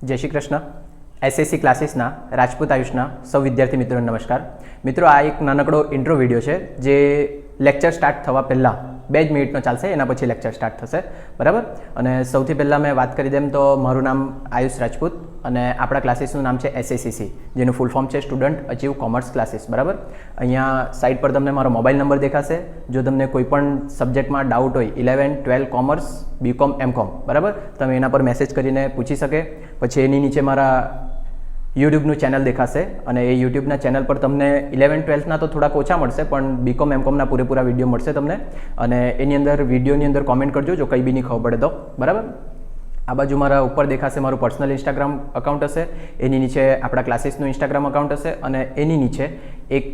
જય શ્રી કૃષ્ણ. એસએસસી ક્લાસીસના રાજપૂત આયુષના સૌ વિદ્યાર્થી મિત્રોને નમસ્કાર. મિત્રો, આ એક નાનકડો ઇન્ટ્રો વિડીયો છે જે લેક્ચર સ્ટાર્ટ થવા પહેલાં 2 જ મિનિટનો ચાલશે, એના પછી લેક્ચર સ્ટાર્ટ થશે, બરાબર. અને સૌથી પહેલાં મેં વાત કરી દેમ તો મારું નામ આયુષ રાજપૂત અને આપણા ક્લાસીસનું નામ છે એસએસસીસી, જેનું ફૂલ ફોર્મ છે સ્ટુડન્ટ અચીવ કોમર્સ ક્લાસીસ, બરાબર. અહીંયા સાઇટ પર તમને મારો મોબાઈલ નંબર દેખાશે. જો તમને કોઈ પણ સબ્જેક્ટમાં ડાઉટ હોય 11, 12 કોમર્સ, બીકોમ, એમકોમ, બરાબર, તમે એના પર મેસેજ કરીને પૂછી શકે. પછી એની નીચે મારા યુટ્યુબનું ચેનલ દેખાશે અને એ યુટ્યુબના ચેનલ પર તમને 11, 12ના તો થોડાક ઓછા મળશે, પણ બીકોમ, એમકોમના પૂરેપૂરા વિડીયો મળશે તમને. અને એની અંદર વિડીયોની અંદર કોમેન્ટ કરજો જો કંઈ બી નહીં ખબર પડે તો, બરાબર. આ બાજુ મારા ઉપર દેખાશે મારું પર્સનલ ઇન્સ્ટાગ્રામ અકાઉન્ટ હશે, એની નીચે આપણા ક્લાસીસનું ઇન્સ્ટાગ્રામ અકાઉન્ટ હશે અને એની નીચે એક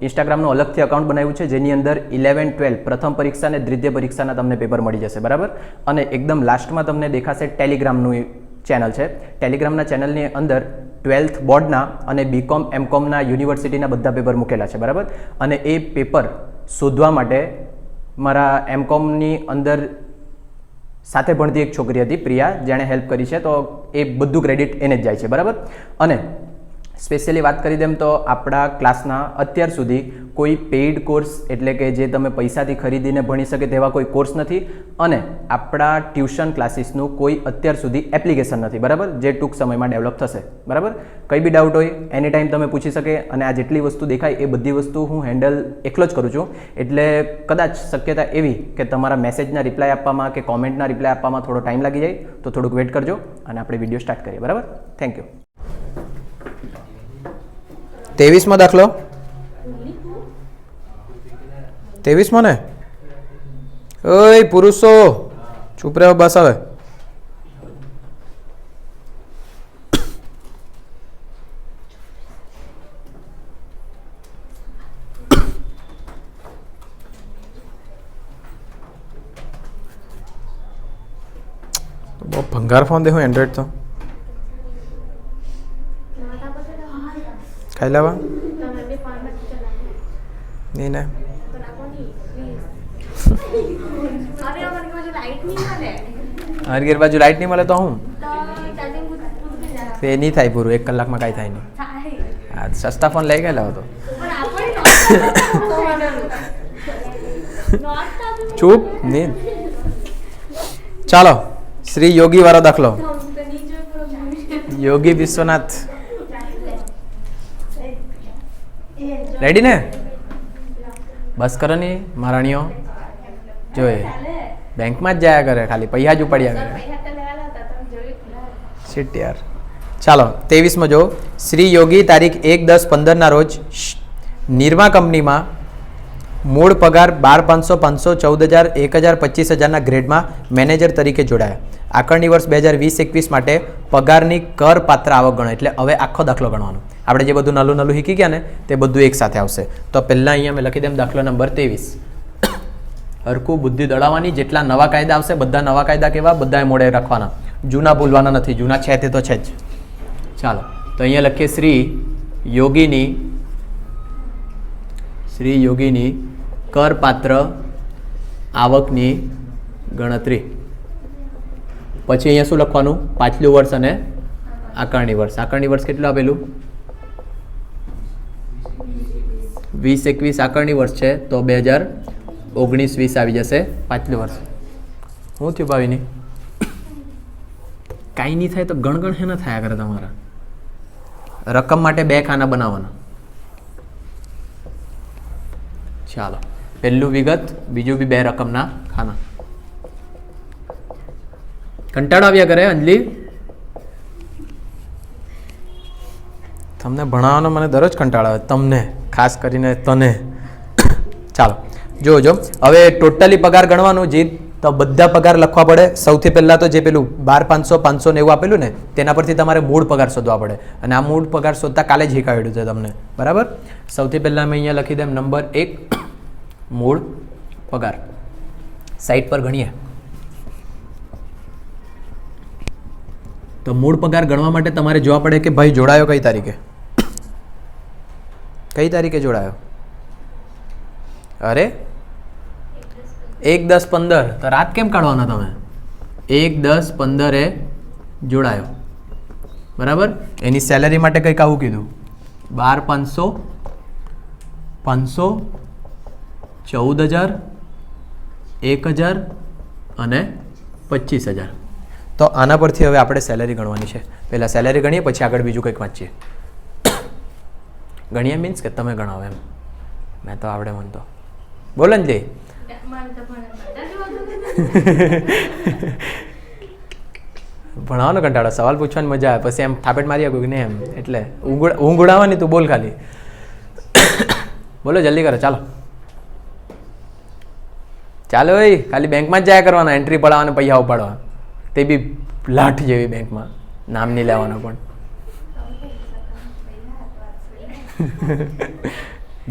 ઇન્સ્ટાગ્રામનું અલગથી અકાઉન્ટ બનાવ્યું છે જેની અંદર 11, 12 પ્રથમ પરીક્ષા અને દ્વિતીય પરીક્ષાના તમને પેપર મળી જશે, બરાબર. અને એકદમ લાસ્ટમાં તમને દેખાશે ટેલિગ્રામનું ચેનલ છે. ટેલિગ્રામના ચેનલની અંદર 12th બોર્ડના અને બીકોમ, એમકોમના યુનિવર્સિટીના બધા પેપર મૂકેલા છે, બરાબર. અને એ પેપર શોધવા માટે મારા એમકોમની અંદર સાથે ભણતી એક છોકરી હતી પ્રિયા, જેણે હેલ્પ કરી છે, તો એ બધું ક્રેડિટ એને જ જાય છે, બરાબર. અને સ્પેશિયલી વાત કરી દેમ તો આપણા ક્લાસના અત્યાર સુધી કોઈ પેઇડ કોર્સ એટલે કે જે તમે પૈસાથી ખરીદીને ભણી શકે તેવા કોઈ કોર્સ નથી અને આપણા ટ્યુશન ક્લાસીસનું કોઈ અત્યાર સુધી એપ્લિકેશન નથી, બરાબર, જે ટૂંક સમયમાં ડેવલપ થશે, બરાબર. કંઈ બી ડાઉટ હોય એની ટાઈમ તમે પૂછી શકે અને આ જેટલી વસ્તુ દેખાય એ બધી વસ્તુ હું હેન્ડલ એકલો જ કરું છું. એટલે કદાચ શક્યતા એવી કે તમારા મેસેજના રિપ્લાય આપવામાં કે કોમેન્ટના રિપ્લાય આપવામાં થોડો ટાઈમ લાગી જાય, તો થોડુંક વેઇટ કરજો અને આપણે વિડીયો સ્ટાર્ટ કરીએ, બરાબર. Thank you. 23મો દાખલો 23મો ને? ઓય પુરુષો ચૂપ રહ્યો, બસ. હવે બહુ ભંગાર ફોન દેખો એન્ડ્રોઈડ તો ખાઈ લેવા નહીં ને. હર ઘેર બાજુ લાઈટ નહીં મળે તો હું એ નહીં થાય પૂરું, 1 કલાકમાં કાંઈ થાય નહીં. હા, સસ્તા ફોન લઈ ગયેલા હતો. ચૂપ નહીં. ચાલો, શ્રી યોગી વાળો દાખલો. યોગી વિશ્વનાથ રેડી ને? બસ કરો ને મહારાણીઓ, જોઈએ બેંકમાં જ જાયા કરે, ખાલી પૈસા જ ઉપાડ્યા કરે. શીટ યાર. ચાલો, 23મો જો. શ્રી યોગી તારીખ 1/10/15ના રોજ નિરમા કંપનીમાં મૂળ પગાર 12,500, 500, 14,000, 1,000, 25,000ના ગ્રેડમાં મેનેજર તરીકે જોડાયા. આકારણી વર્ષ 2020-21 માટે પગારની કરપાત્ર આવક ગણો. એટલે હવે આખો દાખલો ગણવાનો. આપણે જે બધું નલું નલું શીખી ગયા ને તે બધું એક સાથે આવશે. તો પહેલાં અહીંયા મેં લખી દેમ દાખલો નંબર 23. હરખું બુદ્ધિ દળાવવાની. જેટલા નવા કાયદા આવશે બધા નવા કાયદા કેવા, બધા મોડે રાખવાના, જૂના ભૂલવાના નથી. જૂના છે તે તો છે જ. ચાલો, તો અહીંયા લખીએ શ્રી યોગીની કરપાત્ર આવકની ગણતરી. પછી અહીંયા શું લખવાનું? પાછલું વર્ષ અને આકારણી વર્ષ. આકારણી વર્ષ કેટલું આપેલું? 20-21 આકારણી વર્ષ છે, તો 2019-20 આવી જશે પાછલું વર્ષ. શું થયું ભાવિની? કાંઈ નહીં થાય તો ગણગણ હે ના થયા કરે તમારા. રકમ માટે 2 ખાના બનાવવાના. ચાલો, પહેલું વિગત, બીજું બી 2 રકમના ખાના. કંટાળો આવ્યા કરે અંજલિ? તમને ભણાવવાનો મને દરરોજ કંટાળો આવે, તમને ખાસ કરીને તને. ચાલો જોજો, હવે ટોટલી પગાર ગણવાનું. જે તો બધા પગાર લખવા પડે. સૌથી પહેલાં તો જે પેલું 12,500, 500 ને એવું આપેલું ને તેના પરથી તમારે મૂળ પગાર શોધવા પડે અને આ મૂળ પગાર શોધતા કાલે જ શીખવાડ્યું છે તમને, બરાબર. સૌથી પહેલાં મેં અહીંયા લખી દેમ નંબર 1 મૂળ પગાર. સાઈટ પર ગણીએ તો મૂળ પગાર ગણવા માટે તમારે જોવા પડે કે ભાઈ જોડાયો કઈ તારીખે જોડાયો. અરે 1-10-15 તો રાત કેમ કાઢવાના તમે? 1-10-15 જોડાયો. બરાબર. એની સેલેરી માટે કંઈક આવું કીધું 12,500, 500, 14,000, 1,000 અને 25,000. તો આના પરથી હવે આપણે સેલેરી ગણવાની છે. પહેલાં સેલેરી ગણીએ, પછી આગળ બીજું કંઈક વાંચીએ. ગણીએ મીન્સ કે તમે ગણાવો એમ. મેં તો આવડે મને તો બોલો ને. ભણાવવાનો કંટાળો, સવાલ પૂછવાની મજા આવે, પછી એમ થાપેટ મારી કોઈ નહીં એમ, એટલે ઊંઘ ઉડાવવાની. તું બોલ ખાલી, બોલો જલ્દી કરો. ચાલો ચાલો ભાઈ, ખાલી બેંકમાં જ જાય કરવાના, એન્ટ્રી પડાવવાના, પૈસા ઉપાડવા, તે બી લાઠ જેવી બેંકમાં, નામ નહીં લેવાનો પણ.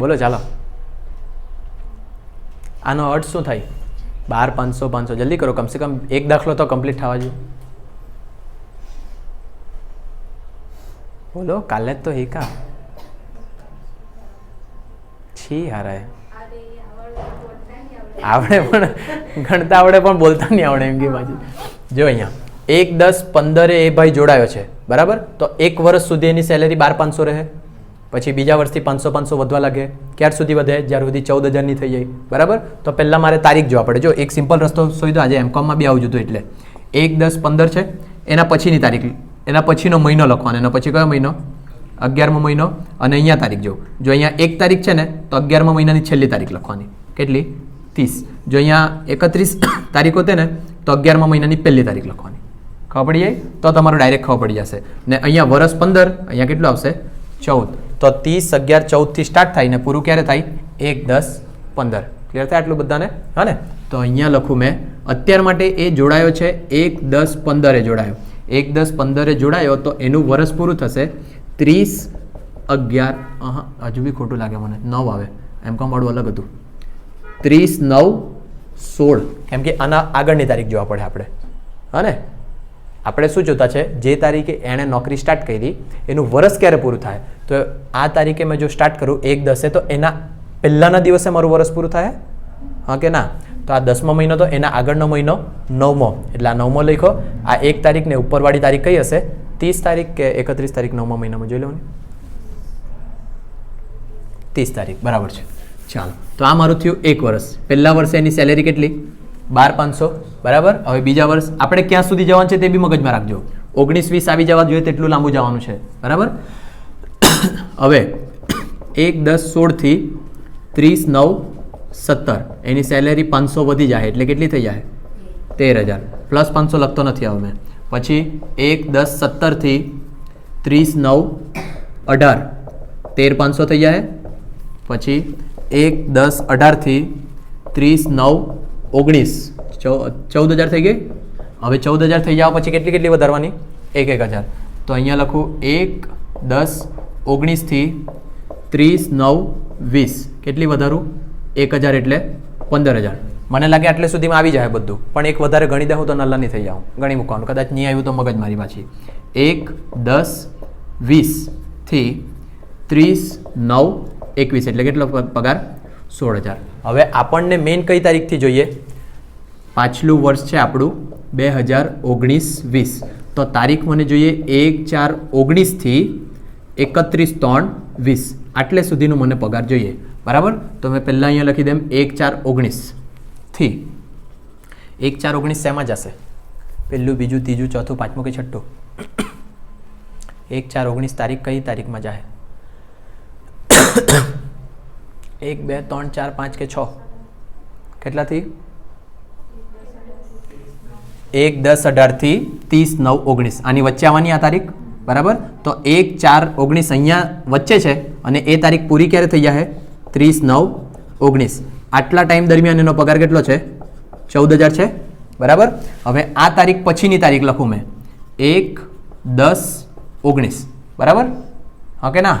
બોલો ચાલો. આનો અર્થ શું થાય? 12,500, 500. જલ્દી કરો, કમસે કમ એક દાખલો તો કમ્પ્લીટ થવા જોઈએ. બોલો, કાલે જ તો હિકા છી હારાય આવડે પણ ગણતા આવડે પણ બોલતા નહીં આવડે એમ કે બાજુ. જો અહીંયા 1, 10, 15 એ ભાઈ જોડાયો છે બરાબર. તો એક વર્ષ સુધી એની સેલેરી 12,500 રહે. પછી બીજા વર્ષથી 500 વધવા લાગે. ક્યાર સુધી વધે? જ્યાર સુધી 14,000ની થઈ જાય બરાબર. તો પહેલાં મારે તારીખ જોવા પડે. જો એક સિમ્પલ રસ્તો શોધ્યો, આજે એમકોમમાં બી આવું જોતું. એટલે 1, 10, 15 છે, એના પછીની તારીખ, એના પછીનો મહિનો લખવાનો. એના પછી કયો મહિનો? 11મો મહિનો. અને અહીંયા તારીખ જો અહીંયા 1 તારીખ છે ને, તો 11મા મહિનાની છેલ્લી તારીખ લખવાની. કેટલી? 30. જો અહીંયા 31 તારીખ હોતે ને, તો 11મા મહિનાની પહેલી તારીખ લખવાની. ખબર પડી જાય તો તમારું ડાયરેક્ટ ખબર પડી જશે. ને અહીંયા વર્ષ 15, અહીંયા કેટલું આવશે? 14. તો 30, 11, 14થી સ્ટાર્ટ થાય ને પૂરું ક્યારે થાય? 1, 10, 15. ક્લિયર થાય આટલું બધાને? હા ને. તો અહીંયા લખું મેં અત્યાર માટે એ જોડાયો છે 1, 10, 15 એ જોડાયો. 1, 10, 15 એ જોડાયો તો એનું વર્ષ પૂરું થશે 30, 11. હજુ બી ખોટું લાગે મને, 9 આવે. એમકોમ વાળું અલગ હતું. 30, 9, 16. કેમ કે આના આગળની તારીખ જોવા પડે આપણે. હા ને. આપણે શું જોતા છે? જે તારીખે એણે નોકરી સ્ટાર્ટ કરી એનું વર્ષ ક્યારે પૂરું થાય? તો આ તારીખે મેં જો સ્ટાર્ટ કરું 1, 10 તો એના પહેલાના દિવસે મારું વર્ષ પૂરું થાય. હા કે ના? તો આ 10મો મહિનો તો એના આગળનો મહિનો 9મો, એટલે આ 9મો લખો. આ 1 તારીખ ને ઉપરવાળી તારીખ કઈ હશે? 30 તારીખ કે 31 તારીખ? 9મા મહિનામાં જોઈ લેવાની. 30 તારીખ બરાબર છે. ચાલો, તો આ મારું થયું 1 વર્ષ. પહેલા વર્ષે એની સેલેરી કેટલી? 12,500 બરાબર. હવે બીજા વર્ષ આપણે ક્યાં સુધી જવાનું છે તે બી મગજમાં રાખજો. 19, 20 આવી જવા જોઈએ તેટલું લાંબુ જવાનું છે બરાબર. હવે 1, 10, 16 થી 30, 9, 17 એની સેલેરી 500 વધી જાય એટલે કેટલી થઈ જાય? 13,000. પ્લસ 500 લખતો નથી હવે મેં. પછી 1, 10, 17 થી 30, 9, 18 13,500 થઈ જાય. પછી 1, 10, 18 થી 30, 9, 19 14,000 થઈ ગઈ. હવે 14,000 થઈ જવા પછી કેટલી વધારવાની? 1,000. તો અહીંયા લખું 1, 10, 19 થી 30, 9, 20 કેટલી વધારું? 1,000 એટલે 15,000. મને લાગે આટલે સુધીમાં આવી જાય બધું, પણ એક વધારે ગણી દઉં તો નલ્લા નહીં થઈ જાઉં. ગણી મૂકવાનું, કદાચ નહીં આવ્યું તો મગજ મારી પાછી. 1, 10, 20 થી 30, 9, 21 એટલે કેટલો પગાર? 16,000. હવે આપણને મેઇન કઈ તારીખથી જોઈએ? પાછલું વર્ષ છે આપણું 2019-20. તો તારીખ મને જોઈએ 1/4/19 થી 31/3/20. આટલે સુધીનું મને પગાર જોઈએ બરાબર. તો મેં પહેલાં અહીંયા લખી દેમ 1/4/19 થી 1/4/19 શેમાં જશે? પહેલું, બીજું, ત્રીજું, ચોથું, પાંચમું કે છઠ્ઠું? 1/4/19 તારીખ કઈ તારીખમાં જાય? 1, 2, 3, 4, 5 કે 6? કેટલાથી? 1, 10, 18 થી 30, 9, 19 આની વચ્ચે આવવાની આ તારીખ બરાબર. તો 1/4/19 અહીંયા વચ્ચે છે અને એ તારીખ પૂરી ક્યારે થઈ જાય? 30, 9, 19. આટલા ટાઈમ દરમિયાન એનો પગાર કેટલો છે? 14,000 છે બરાબર. હવે આ તારીખ પછીની તારીખ લખું મેં 1, 10, 19 બરાબર. હા કે ના?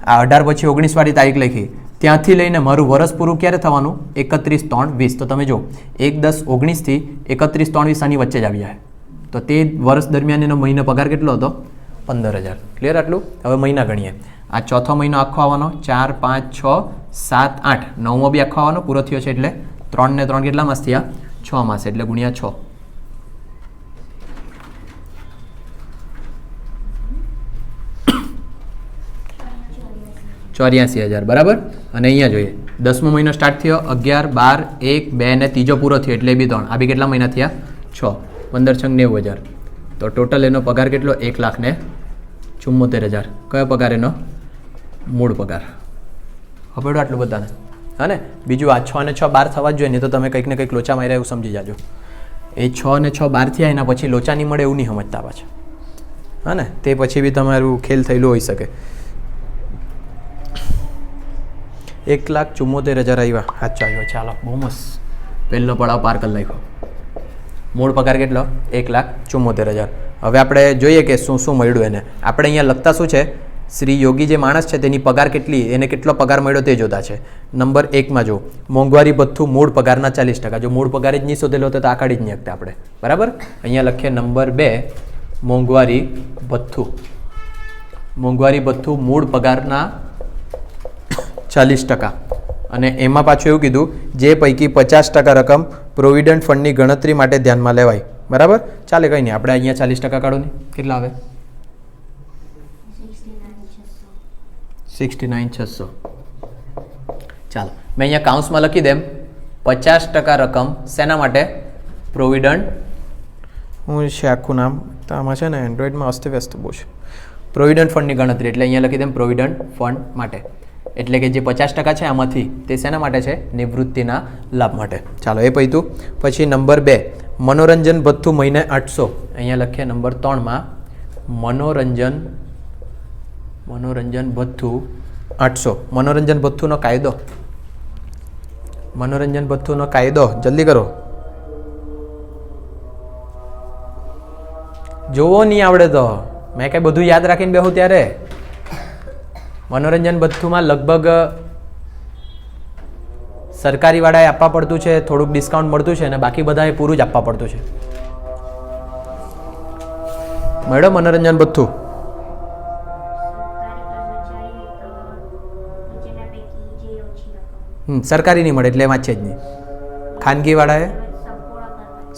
આ 18 પછી 19 વાળી તારીખ લખી. ત્યાંથી લઈને મારું વર્ષ પૂરું ક્યારે થવાનું? 31/3/20. તો તમે જો 1, 10, 19 થી 31/3/20 આની વચ્ચે જ આવી જાય. તો તે વર્ષ દરમિયાન એનો મહિનો પગાર કેટલો હતો? 15,000. ક્લિયર આટલું? હવે મહિના ગણીએ. આ ચોથો મહિનો આખો આવવાનો 4, 5, 6, 7, 8 9મો બી આખો આવવાનો પૂરો થયો છે એટલે 3 ને 3 કેટલા માસ થયા? 6 માસ એટલે ગુણ્યા 6. 84,000 બરાબર. અને અહીંયા જોઈએ 10મો મહિનો સ્ટાર્ટ થયો 11, 12, 1, 2 ને ત્રીજો પૂરો થયો એટલે બી 3. આ બી કેટલા મહિના થયા? 6. 15 × 90,000. તો ટોટલ એનો પગાર કેટલો? 1,74,000. કયો પગાર એનો? મૂળ પગાર. હવે આટલું બધાને હા ને. બીજું આ 6 અને 6 12 થવા જ જોઈએ, નહીં તો તમે કંઈક ને કંઈક લોચા માર્યા એવું સમજી જાજો. એ 6 અને 6 12 થયા એના પછી લોચા નહીં મળે એવું નહીં સમજતા પાછા હા ને. તે પછી બી તમારું ખેલ થયેલું હોઈ શકે. 1,74,000 આવ્યા. સાચો આવ્યો. ચાલો બહુ મસ્ત. પહેલો પડાવ પાર કરી નાખ્યો. મૂળ પગાર કેટલો? 1,74,000. હવે આપણે જોઈએ કે શું શું મળ્યું એને. આપણે અહીંયા લખતા શું છે? શ્રી યોગી જે માણસ છે તેની પગાર કેટલી, એને કેટલો પગાર મળ્યો તે જોતા છે. નંબર 1માં જો મોંઘવારી ભથ્થું મૂળ પગારના 40%. જો મૂળ પગાર જ નહીં શોધેલો તો આ કાઢી જ નહીં શકતા આપણે બરાબર. અહીંયા લખીએ નંબર 2 મોંઘવારી ભથ્થું. મોંઘવારી ભથ્થું મૂળ પગારના 40%. અને એમાં પાછું એવું કીધું જે પૈકી 50% રકમ પ્રોવિડન્ટ ફંડની ગણતરી માટે ધ્યાનમાં લેવાય બરાબર. ચાલે કંઈ નહીં, આપણે અહીંયા 40% કાઢો ને કેટલા આવે? 69,600. ચાલો મેં અહીંયા કાઉન્સમાં લખી દેમ 50% રકમ શેના માટે? પ્રોવિડન્ટ. હું છે આખું નામ તો આમાં છે ને એન્ડ્રોઈડમાં અસ્તવ્યસ્ત બહુ છે. પ્રોવિડન્ટ ફંડની ગણતરી એટલે અહીંયા લખી દેમ પ્રોવિડન્ટ ફંડ માટે. એટલે કે જે 50% છે આમાંથી તે શેના માટે છે? નિવૃત્તિના લાભ માટે. ચાલો એ પૈતું. પછી નંબર 2 મનોરંજન ભથ્થું મહિને 800. અહીંયા લખીએ નંબર 3માં મનોરંજન ભથ્થું 800. મનોરંજન ભથ્થુનો કાયદો. મનોરંજન ભથ્થુનો કાયદો જલ્દી કરો. જોવો નહીં આવડે તો મેં કંઈ બધું યાદ રાખીને બેહું ત્યારે. મનોરંજન ભથ્થુમાં લગભગ સરકારી વાળાએ આપવા પડતું છે, થોડુંક ડિસ્કાઉન્ટ મળતું છે અને બાકી બધાએ પૂરું જ આપવા પડતું છે. મેડમ મનોરંજન ભથ્થું સરકારી નહીં મળે એટલે એમાં છે જ નહીં. ખાનગી વાળાએ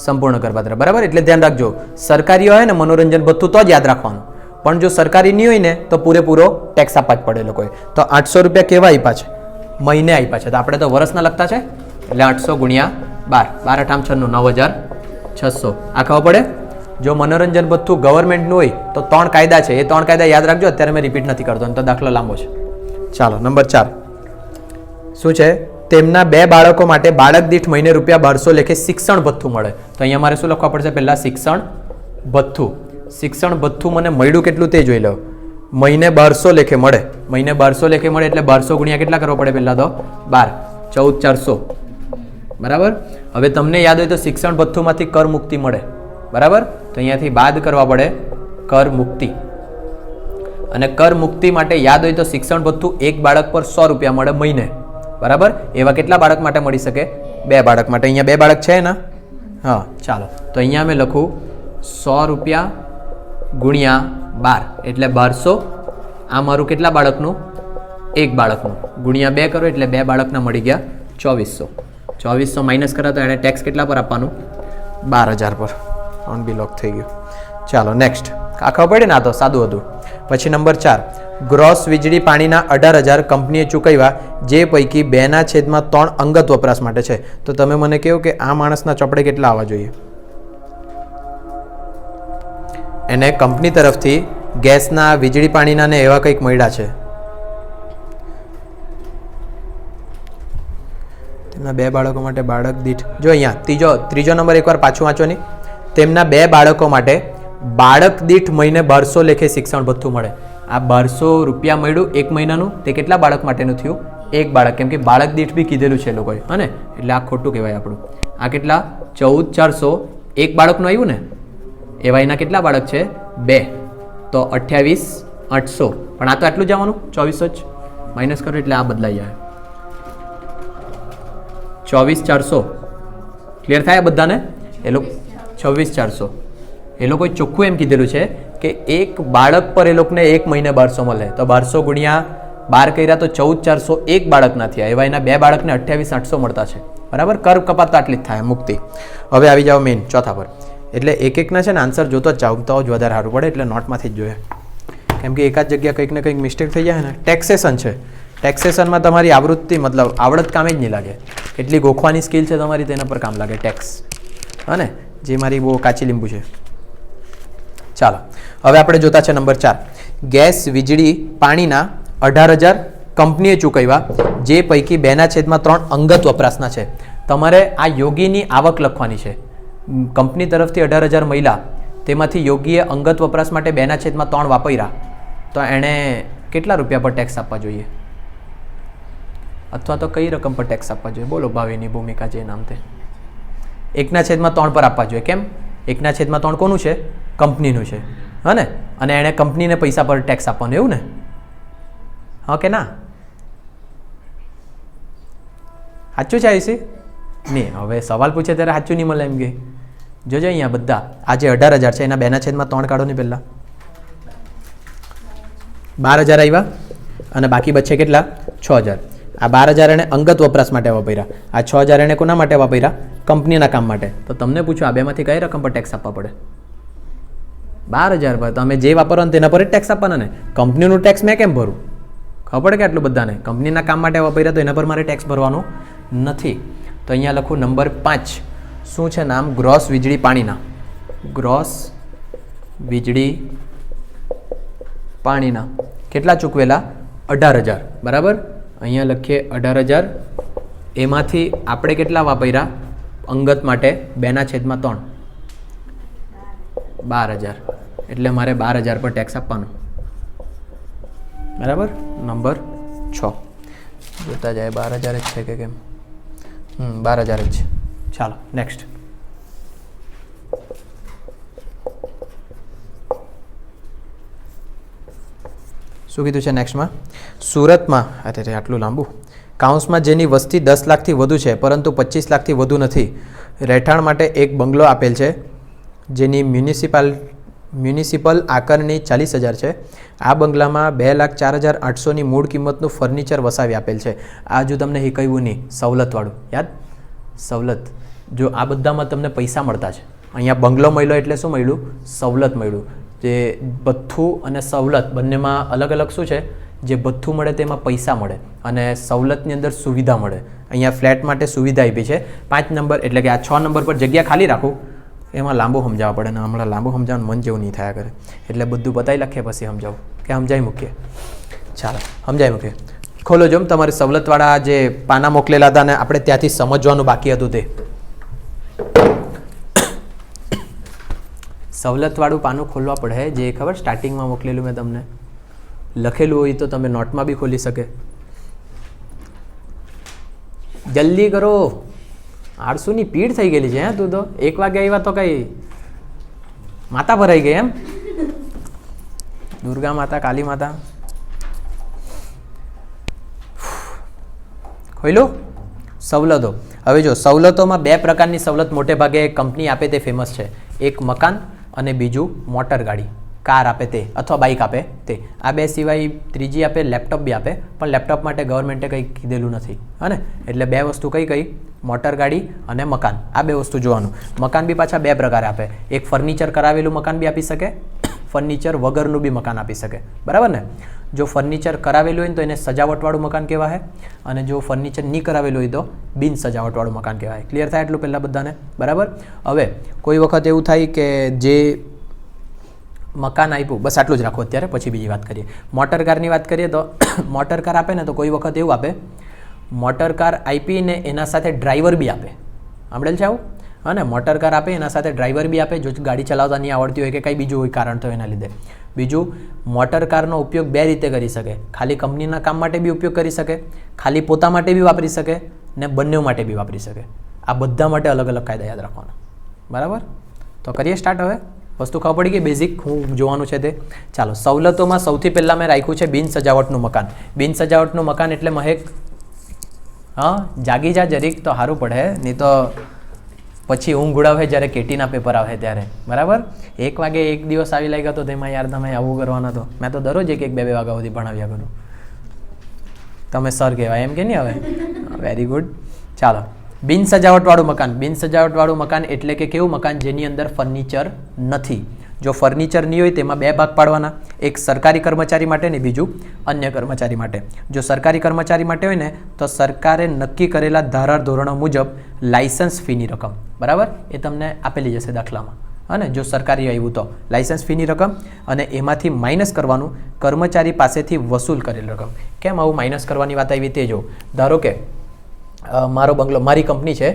સંપૂર્ણ કરપાત્ર બરાબર. એટલે ધ્યાન રાખજો સરકારી હોય ને મનોરંજન ભથ્થું તો જ યાદ રાખવાનું, પણ જો સરકારી નહીં હોય ને તો પૂરેપૂરો ટેક્સ આપવા જ પડે લોકોએ. તો 800 રૂપિયા કેવા આપ્યા છે? મહિને આપ્યા છે. તો આપણે તો વર્ષના લખતા છે એટલે 800 × 12 12 × 8 = 9,600. આ ખબર પડે. જો મનોરંજન ભથ્થું ગવર્મેન્ટનું હોય તો 3 કાયદા છે, એ 3 કાયદા યાદ રાખજો. અત્યારે મેં રિપીટ નથી કરતો તો દાખલો લાંબો છે. ચાલો નંબર 4 શું છે? તેમના 2 બાળકો માટે બાળક દીઠ મહિને ₹1200 લેખે શિક્ષણ ભથ્થું મળે. તો અહીંયા મારે શું લખવા પડશે? પહેલાં શિક્ષણ ભથ્થું. શિક્ષણ ભથ્થું મને મળ્યું કેટલું તે જોઈ લો. મહિને 1200 લેખે મળે. મહિને 1200 લેખે મળે એટલે 1200 ગુણ્યા કેટલા કરવા પડે? પહેલાં તો 12 14,400 બરાબર. હવે તમને યાદ હોય તો શિક્ષણ ભથ્થુમાંથી કર મુક્તિ મળે બરાબર. તો અહીંયાથી બાદ કરવા પડે કર મુક્તિ. અને કર મુક્તિ માટે યાદ હોય તો શિક્ષણ ભથ્થું એક બાળક પર 100 રૂપિયા મળે મહિને બરાબર. એવા કેટલા બાળક માટે મળી શકે? 2 બાળક માટે. અહીંયા 2 બાળક છે ને હા. ચાલો તો અહીંયા અમે લખું 100 રૂપિયા ગુણ્યા 12 એટલે 1200. આ મારું કેટલા બાળકનું? 1 બાળકનું. ગુણ્યા 2 કરો એટલે 2 બાળકના મળી ગયા 2400. 2400 માઇનસ કર્યા તો એને ટેક્સ કેટલા પર આપવાનું? 12,000 પર. ઓન બી લોક થઈ ગયું. ચાલો નેક્સ્ટ. આ ખબર પડી ને, આ તો સાદું હતું. પછી નંબર 4 ગ્રોસ વીજળી પાણીના 18,000 કંપનીએ ચૂકવ્યા, જે પૈકી 2/3 અંગત વપરાશ માટે છે. તો તમે મને કહો કે આ માણસના ચોપડે કેટલા આવવા જોઈએ? એને કંપની તરફથી ગેસના, વીજળી પાણીના ને એવા કંઈક મળ્યા છે. તેમના 2 બાળકો માટે બાળક દીઠ જો અહીંયા ત્રીજો નંબર એકવાર પાછું વાંચો નહીં. તેમના 2 બાળકો માટે બાળક દીઠ મહિને 1200 લેખે શિક્ષણ ભથ્થું મળે. આ 1200 રૂપિયા મળ્યું 1 મહિનાનું. તે કેટલા બાળક માટેનું થયું? 1 બાળક. કેમ કે બાળક દીઠ બી કીધેલું છે લોકોએ હા ને, એટલે આ ખોટું કહેવાય આપણું. આ કેટલા? 14,400 1 બાળકનું આવ્યું ને. એવા એના કેટલા બાળક છે? 2. તો 28,800. પણ આ તો આટલું જવાનું 2400 જ માઇનસ કરો એટલે આ બદલાઈ જાય 24,400. ક્લિયર થાય બધાને? એ લોકો 26,400. એ લોકોએ ચોખ્ખું એમ કીધેલું છે કે 1 બાળક પર એ લોકોને 1 મહિને 1200 મળે. તો 1200 ગુણ્યા 12 કર્યા તો 14,400 1 બાળકના થયા. એવા એના 2 બાળકને 28,800 મળતા છે બરાબર. કર કપાત તો આટલી જ થાય મુક્તિ. હવે આવી જાઓ મેઇન ચોથા પર. એટલે એકના છે ને આન્સર જોતો જ જાવ તો જ વધારે સારું પડે. એટલે નોટમાંથી જ જોઈએ. કેમ કે એકાદ જગ્યા કંઈક ને કંઈક મિસ્ટેક થઈ જાય ને. ટેક્સેશન છે. ટેક્સેશનમાં તમારી આવૃત્તિ મતલબ આવડત કામે જ નહીં લાગે, એટલી ગોખવાની સ્કિલ છે તમારી, તેના પર કામ લાગે ટેક્સ. હા ને, જે મારી બહુ કાચી લીંબુ છે. ચાલો, હવે આપણે જોતા છે નંબર 4. ગેસ, વીજળી, પાણીના 18,000 કંપનીએ ચૂકવ્યા, જે પૈકી 2/3 અંગત વપરાશના છે. તમારે આ યોગીની આવક લખવાની છે. કંપની તરફથી 18,000 મળ્યા, તેમાંથી યોગીએ અંગત વપરાશ માટે 2/3 વાપર્યા, તો એણે કેટલા રૂપિયા પર ટેક્સ આપવા જોઈએ, અથવા તો કઈ રકમ પર ટેક્સ આપવા જોઈએ? બોલો, ભાવિની ભૂમિકા જે નામ તે 1/3 પર આપવા જોઈએ. કેમ? 1/3 કોનું છે? કંપનીનું છે. હા ને, અને એણે કંપનીને પૈસા પર ટેક્સ આપવાનો, એવું ને? હા કે ના? સાચું છે આયુષી? નહીં, હવે સવાલ પૂછે ત્યારે સાચું નહીં મળે એમ કે. જોજો અહીંયા બધા આ જે 18,000 છે એના 2/3 કાઢો ને પહેલાં 12,000 આવ્યા અને બાકી બચે કેટલા? 6,000. આ 12,000 એને અંગત વપરાશ માટે વાપર્યા, આ 6,000 એને કોના માટે વાપર્યા? કંપનીના કામ માટે. તો તમને પૂછો આ બેમાંથી કઈ રકમ પર ટેક્સ આપવા પડે? 12,000 પર. તમે જે વાપરો ને તેના પર જ ટેક્સ આપવાના ને. કંપનીનું ટેક્સ મેં કેમ ભરું? ખબર પડે કે આટલું બધાને કંપનીના કામ માટે વાપર્યા, તો એના પર મારે ટેક્સ ભરવાનો નથી. તો અહીંયા લખું નંબર 5. શું છે નામ? ગ્રોસ વીજળી પાણીના. ગ્રોસ વીજળી પાણીના કેટલા ચૂકવેલા? 18,000. બરાબર, અહીંયા લખીએ 18,000. એમાંથી આપણે કેટલા વાપર્યા અંગત માટે? 2/3 12,000. એટલે મારે 12,000 પર ટેક્સ આપવાનો. બરાબર, નંબર 6. જોતા જાય 12,000 જ છે કે કેમ? 12,000 જ છે. ચાલો નેક્સ્ટ. શું કીધું છે નેક્સ્ટમાં? સુરતમાં, અરે આટલું લાંબુ, કાઉન્સમાં જેની વસ્તી 10 લાખથી વધુ છે પરંતુ 25 લાખથી વધુ નથી, રહેઠાણ માટે એક બંગલો આપેલ છે જેની મ્યુનિસિપલ આકારણી 40,000 છે. આ બંગલામાં 2,04,800ની મૂળ કિંમતનું ફર્નિચર વસાવી આપેલ છે. આ જો તમને એ કહ્યું નહીં, સવલતવાળું યાદ? સવલત. જો આ બધામાં તમને પૈસા મળતા છે. અહીંયા બંગલો મળ્યો એટલે શું મળ્યું? સવલત મળ્યું. જે ભથ્થું અને સવલત બંનેમાં અલગ અલગ શું છે? જે ભથ્થું મળે તેમાં પૈસા મળે અને સવલતની અંદર સુવિધા મળે. અહીંયા ફ્લેટ માટે સુવિધા આપી છે. 5 નંબર એટલે કે આ 6 નંબર પર જગ્યા ખાલી રાખું, એમાં લાંબુ સમજાવવા પડે ને હમણાં લાંબુ સમજાવવાનું મન જેવું નહીં થયા કરે, એટલે બધું બતાવી લખીએ પછી સમજાવું કે સમજાવી મૂકીએ. ચાલો સમજાવી મૂકીએ. ખોલો જો તમારે સવલતવાળા જે પાના મોકલેલા હતા ને આપણે ત્યાંથી સમજવાનું બાકી હતું તે. સવલતવાળું પાનું ખોલવા પડે, જે ખબર સ્ટાર્ટિંગમાં મોકલેલું મેં તમને, લખેલું હોય તો તમે નોટમાં બી ખોલી શકે. જલ્દી કરો, આળસુની પીડ થઈ ગયેલી છે. હે તું તો 1 વાગે આવ્યા તો કઈ માતા ભરાઈ ગઈ એમ? દુર્ગા માતા, કાલી માતા. ખોલ્યું? સવલતો. હવે જો સવલતોમાં 2 પ્રકારની સવલત મોટે ભાગે કંપની આપે તે ફેમસ છે. એક મકાન અને બીજું મોટર ગાડી, કાર આપે તે અથવા બાઇક આપે તે. આ 2 સિવાય ત્રીજી આપે લેપટોપ બી આપે, પણ લેપટોપ માટે ગવર્મેન્ટે કંઈ કીધેલું નથી. હા ને, એટલે 2 વસ્તુ કઈ? મોટર ગાડી અને મકાન. આ 2 વસ્તુ જોવાનું. મકાન બી પાછા 2 પ્રકારે આપે. એક ફર્નિચર કરાવેલું મકાન બી આપી શકે, ફર્નિચર વગરનું બી મકાન આપી શકે. બરાબર ને? જો ફર્નિચર કરાવેલું હોય તો એને સજાવટવાળું મકાન કહેવાય, અને જો ફર્નિચર નહીં કરાવેલું હોય તો બિન સજાવટવાળું મકાન કહેવાય. ક્લિયર થાય એટલું પહેલાં બધાને? બરાબર. હવે કોઈ વખત એવું થાય કે જે મકાન આપ્યું, બસ આટલું જ રાખો અત્યારે, પછી બીજી વાત કરીએ. મોટર કારની વાત કરીએ તો મોટર કાર આપે ને તો કોઈ વખત એવું આપે, મોટર કાર આપીને એના સાથે ડ્રાઈવર બી આપે. સાંભળેલ છે આવું? હા ને, મોટર કાર આપે એના સાથે ડ્રાઈવર બી આપે, જો ગાડી ચલાવતા નહીં આવડતી હોય કે કંઈ બીજું હોય કારણ તો એના લીધે. બીજું, મોટર કારનો ઉપયોગ 2 રીતે કરી શકે. ખાલી કંપનીના કામ માટે બી ઉપયોગ કરી શકે, ખાલી પોતા માટે બી વાપરી શકે, ને બંને માટે બી વાપરી શકે. આ બધા માટે અલગ અલગ કાયદા યાદ રાખવાના. બરાબર? તો કરીએ સ્ટાર્ટ. હવે વસ્તુ ખબર પડી ગઈ, બેઝિક હું જોવાનું છે તે. ચાલો, સવલતોમાં સૌથી પહેલાં મેં રાખ્યું છે બિન સજાવટનું મકાન. બિન સજાવટનું મકાન એટલે મહેક, હા જાગી જા જરીક તો સારું પડે, નહીં તો પછી ઊંઘ ઉડાવે જ્યારે કેટીના પેપર આવે ત્યારે. બરાબર? 1 વાગે એક દિવસ આવી લાગ્યો તો તેમાં યાર તમે આવું કરવાના તો મેં તો દરરોજ 1-2 વાગ્યા સુધી ભણાવ્યા કરું. તમે સર કહેવાય એમ કે નહીં? હવે વેરી ગુડ. ચાલો, બિન સજાવટવાળું મકાન. બિન સજાવટવાળું મકાન એટલે કે કેવું મકાન જેની અંદર ફર્નિચર નથી. જો ફર્નિચર નહીં હોય તેમાં બે ભાગ પાડવાના, એક સરકારી કર્મચારી માટે ને બીજું અન્ય કર્મચારી માટે. જો સરકારી કર્મચારી માટે હોય ને તો સરકારે નક્કી કરેલા ધારા ધોરણો મુજબ લાયસન્સ ફીની રકમ, બરાબર, એ તમને આપેલી જશે દાખલામાં. અને જો સરકારી આવ્યું તો લાયસન્સ ફીની રકમ અને એમાંથી માઇનસ કરવાનું કર્મચારી પાસેથી વસૂલ કરેલ રકમ. કેમ આવું માઇનસ કરવાની વાત આવી તે જો. ધારો કે મારો બંગલો, મારી કંપની છે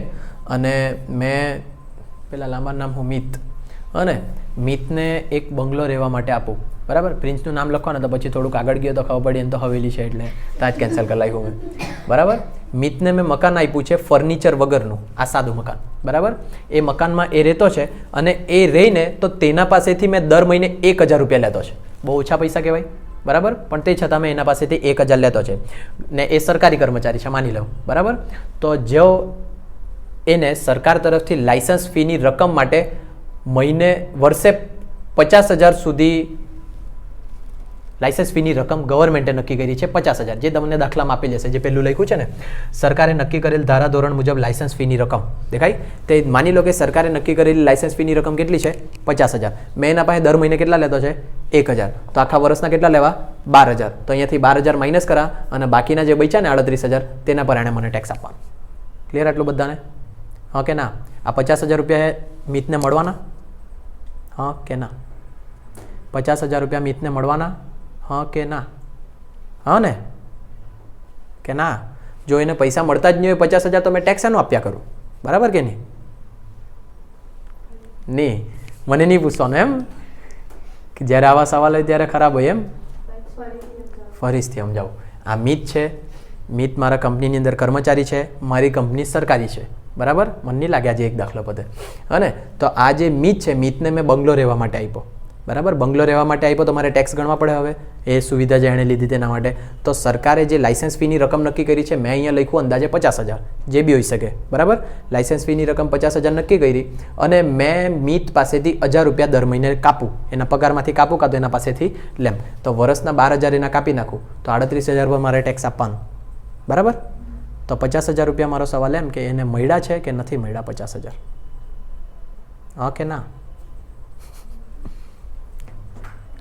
અને મેં પેલા લાંબા નામ હું મિત, અને મિતને એક બંગલો રહેવા માટે આપું, બરાબર. પ્રિન્સનું નામ લખો ને તો પછી થોડુંક આગળ ગયો તો ખબર પડી એમ તો હવેલી છે એટલે ત્યાં જ કેન્સલ કરી લાવ્યું મેં, બરાબર. મિતને મેં મકાન આપ્યું છે ફર્નિચર વગરનું, આ સાદું મકાન, બરાબર. એ મકાનમાં એ રહેતો છે અને એ રહીને તો તેના પાસેથી મેં દર મહિને 1000 રૂપિયા લેતો છે. બહુ ઓછા પૈસા કહેવાય, બરાબર, પણ તે છતાં મેં એના પાસેથી 1000 લેતો છે ને એ સરકારી કર્મચારી છે માની લઉં, બરાબર. તો જો એને સરકાર તરફથી લાયસન્સ ફીની રકમ માટે વર્ષે 50,000 સુધી લાયસન્સ ફીની રકમ ગવર્મેન્ટે નક્કી કરી છે 50,000, જે તમને દાખલામાં આપેલી હશે, જે પહેલું લખ્યું છે ને, સરકારે નક્કી કરેલ ધારા ધોરણ મુજબ લાયસન્સ ફીની રકમ દેખાય. તે માની લો કે સરકારે નક્કી કરેલી લાયસન્સ ફીની રકમ કેટલી છે 50,000. મેં એના પાસે દર મહિને કેટલા લેતો છે 1000, તો આખા વર્ષના કેટલા લેવા 12,000. તો અહીંયાથી 12,000 માઇનસ કરા અને બાકીના જે બચ્યા ને 38,000 તેના પર એણે મને ટેક્સ આપવાનો. ક્લિયર આટલું બધાને? હા કે ના? આ 50,000 રૂપિયા મિતને મળવાના? હા કે ના? 50,000 રૂપિયા મિતને મળવાના? હા કે ના? હા ને કે ના? જો એને પૈસા મળતા જ નહીં હોય 50,000 તો મેં ટેક્સ એનું આપ્યા કરું, બરાબર કે નહીં? નહીં, મને નહીં પૂછવાનું એમ કે જ્યારે આવા સવાલ હોય ત્યારે ખરાબ હોય એમ. ફરીથી સમજાવું. આ મિત છે, મિત મારા કંપનીની અંદર કર્મચારી છે, મારી કંપની સરકારી છે, બરાબર. મને નહીં લાગે આજે એક દાખલો પતે. અને તો આ જે મિત છે, મિતને મેં બંગલો રહેવા માટે આપ્યો, બરાબર. બંગલો રહેવા માટે આપ્યો તો મારે ટેક્સ ગણવા પડે. હવે એ સુવિધા જે એણે લીધી તેના માટે તો સરકારે જે લાયસન્સ ફીની રકમ નક્કી કરી છે, મેં અહીંયા લખ્યું અંદાજે 50,000, જે બી હોઈ શકે, બરાબર. લાયસન્સ ફીની રકમ 50,000 નક્કી કરી અને મેં મિત પાસેથી 1000 રૂપિયા દર મહિને કાપું, એના પગારમાંથી કાપું કાં તો એના પાસેથી લેમ, તો વર્ષના 12,000 એના કાપી નાખું તો 38,000 પર મારે ટેક્સ આપવાનું, બરાબર. તો 50,000 રૂપિયા મારો સવાલ એમ કે એને મળ્યા છે કે નથી મળ્યા 50,000? હા કે ના?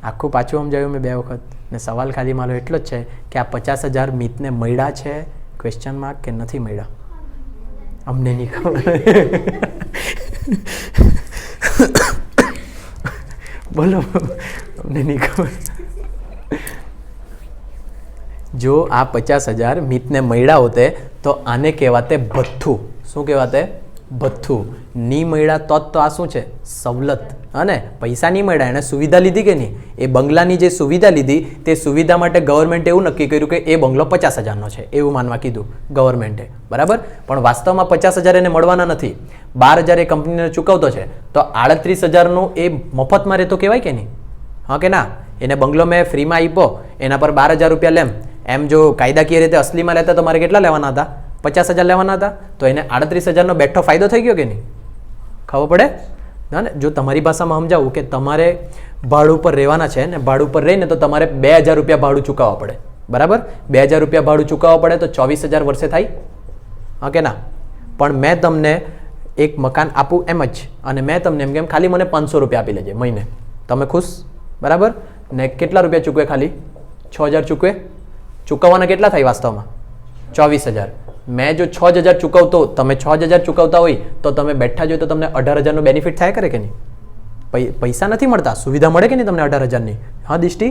આખું પાછું સમજાવ્યું મેં 2 વખત ને સવાલ ખાલી મારો એટલો જ છે કે આ 50,000 મિતને મળ્યા છે ક્વેશ્ચન માર્ક કે નથી મળ્યા? અમને નહીં ખબર. બોલો, અમને નહીં ખબર. જો આ 50,000 મિતને મળ્યા હોતે તો આને કહેવાતે ભથ્થું. શું કહેવાતે? ભથ્થું. નહીં મળ્યા તો આ શું છે? સવલત. અને પૈસા નહીં મળ્યા, એણે સુવિધા લીધી કે નહીં? એ બંગલાની જે સુવિધા લીધી તે સુવિધા માટે ગવર્મેન્ટે એવું નક્કી કર્યું કે એ બંગલો 50,000નો છે એવું માનવા કીધું ગવર્મેન્ટે, બરાબર. પણ વાસ્તવમાં 50,000 એને મળવાના નથી, 12,000 એ કંપનીને ચૂકવતો છે, તો 38,000નું એ મફતમાં રહેતો કહેવાય કે નહીં? હા કે ના? એને બંગલો મેં ફ્રીમાં આપ્યો, એના પર 12,000 રૂપિયા લેમ, એમ જો કાયદાકીય રીતે અસલીમાં લેતા તો મારે કેટલા લેવાના હતા? 50,000 લેવાના હતા. તો એને 38,000નો બેઠો ફાયદો થઈ ગયો કે નહીં? ખબર પડે ના? ને જો તમારી ભાષામાં સમજાવું કે તમારે ભાડું પર રહેવાના છે ને, ભાડું પર રહીને તો તમારે 2,000 રૂપિયા ભાડું ચૂકવવા પડે, બરાબર. 2,000 રૂપિયા ભાડું ચૂકવવા પડે તો 24,000 વર્ષે થાય, હા કે ના? પણ મેં તમને એક મકાન આપું એમ જ, અને મેં તમને એમ કેમ ખાલી મને 500 રૂપિયા આપી લેજે મહિને, તમે ખુશ, બરાબર. ને કેટલા રૂપિયા ચૂકવે? ખાલી 6,000 ચૂકવે. ચૂકવવાના કેટલા થાય વાસ્તવમાં? 24,000. મેં જો 6,000 ચૂકવતો, તમે 6,000 ચૂકવતા હોય તો તમે બેઠા જોઈએ તો તમને 18,000નું બેનિફિટ થાય કરે કે નહીં? પૈસા નથી મળતા, સુવિધા મળે કે નહીં તમને 18,000ની? હા દિષ્ટિ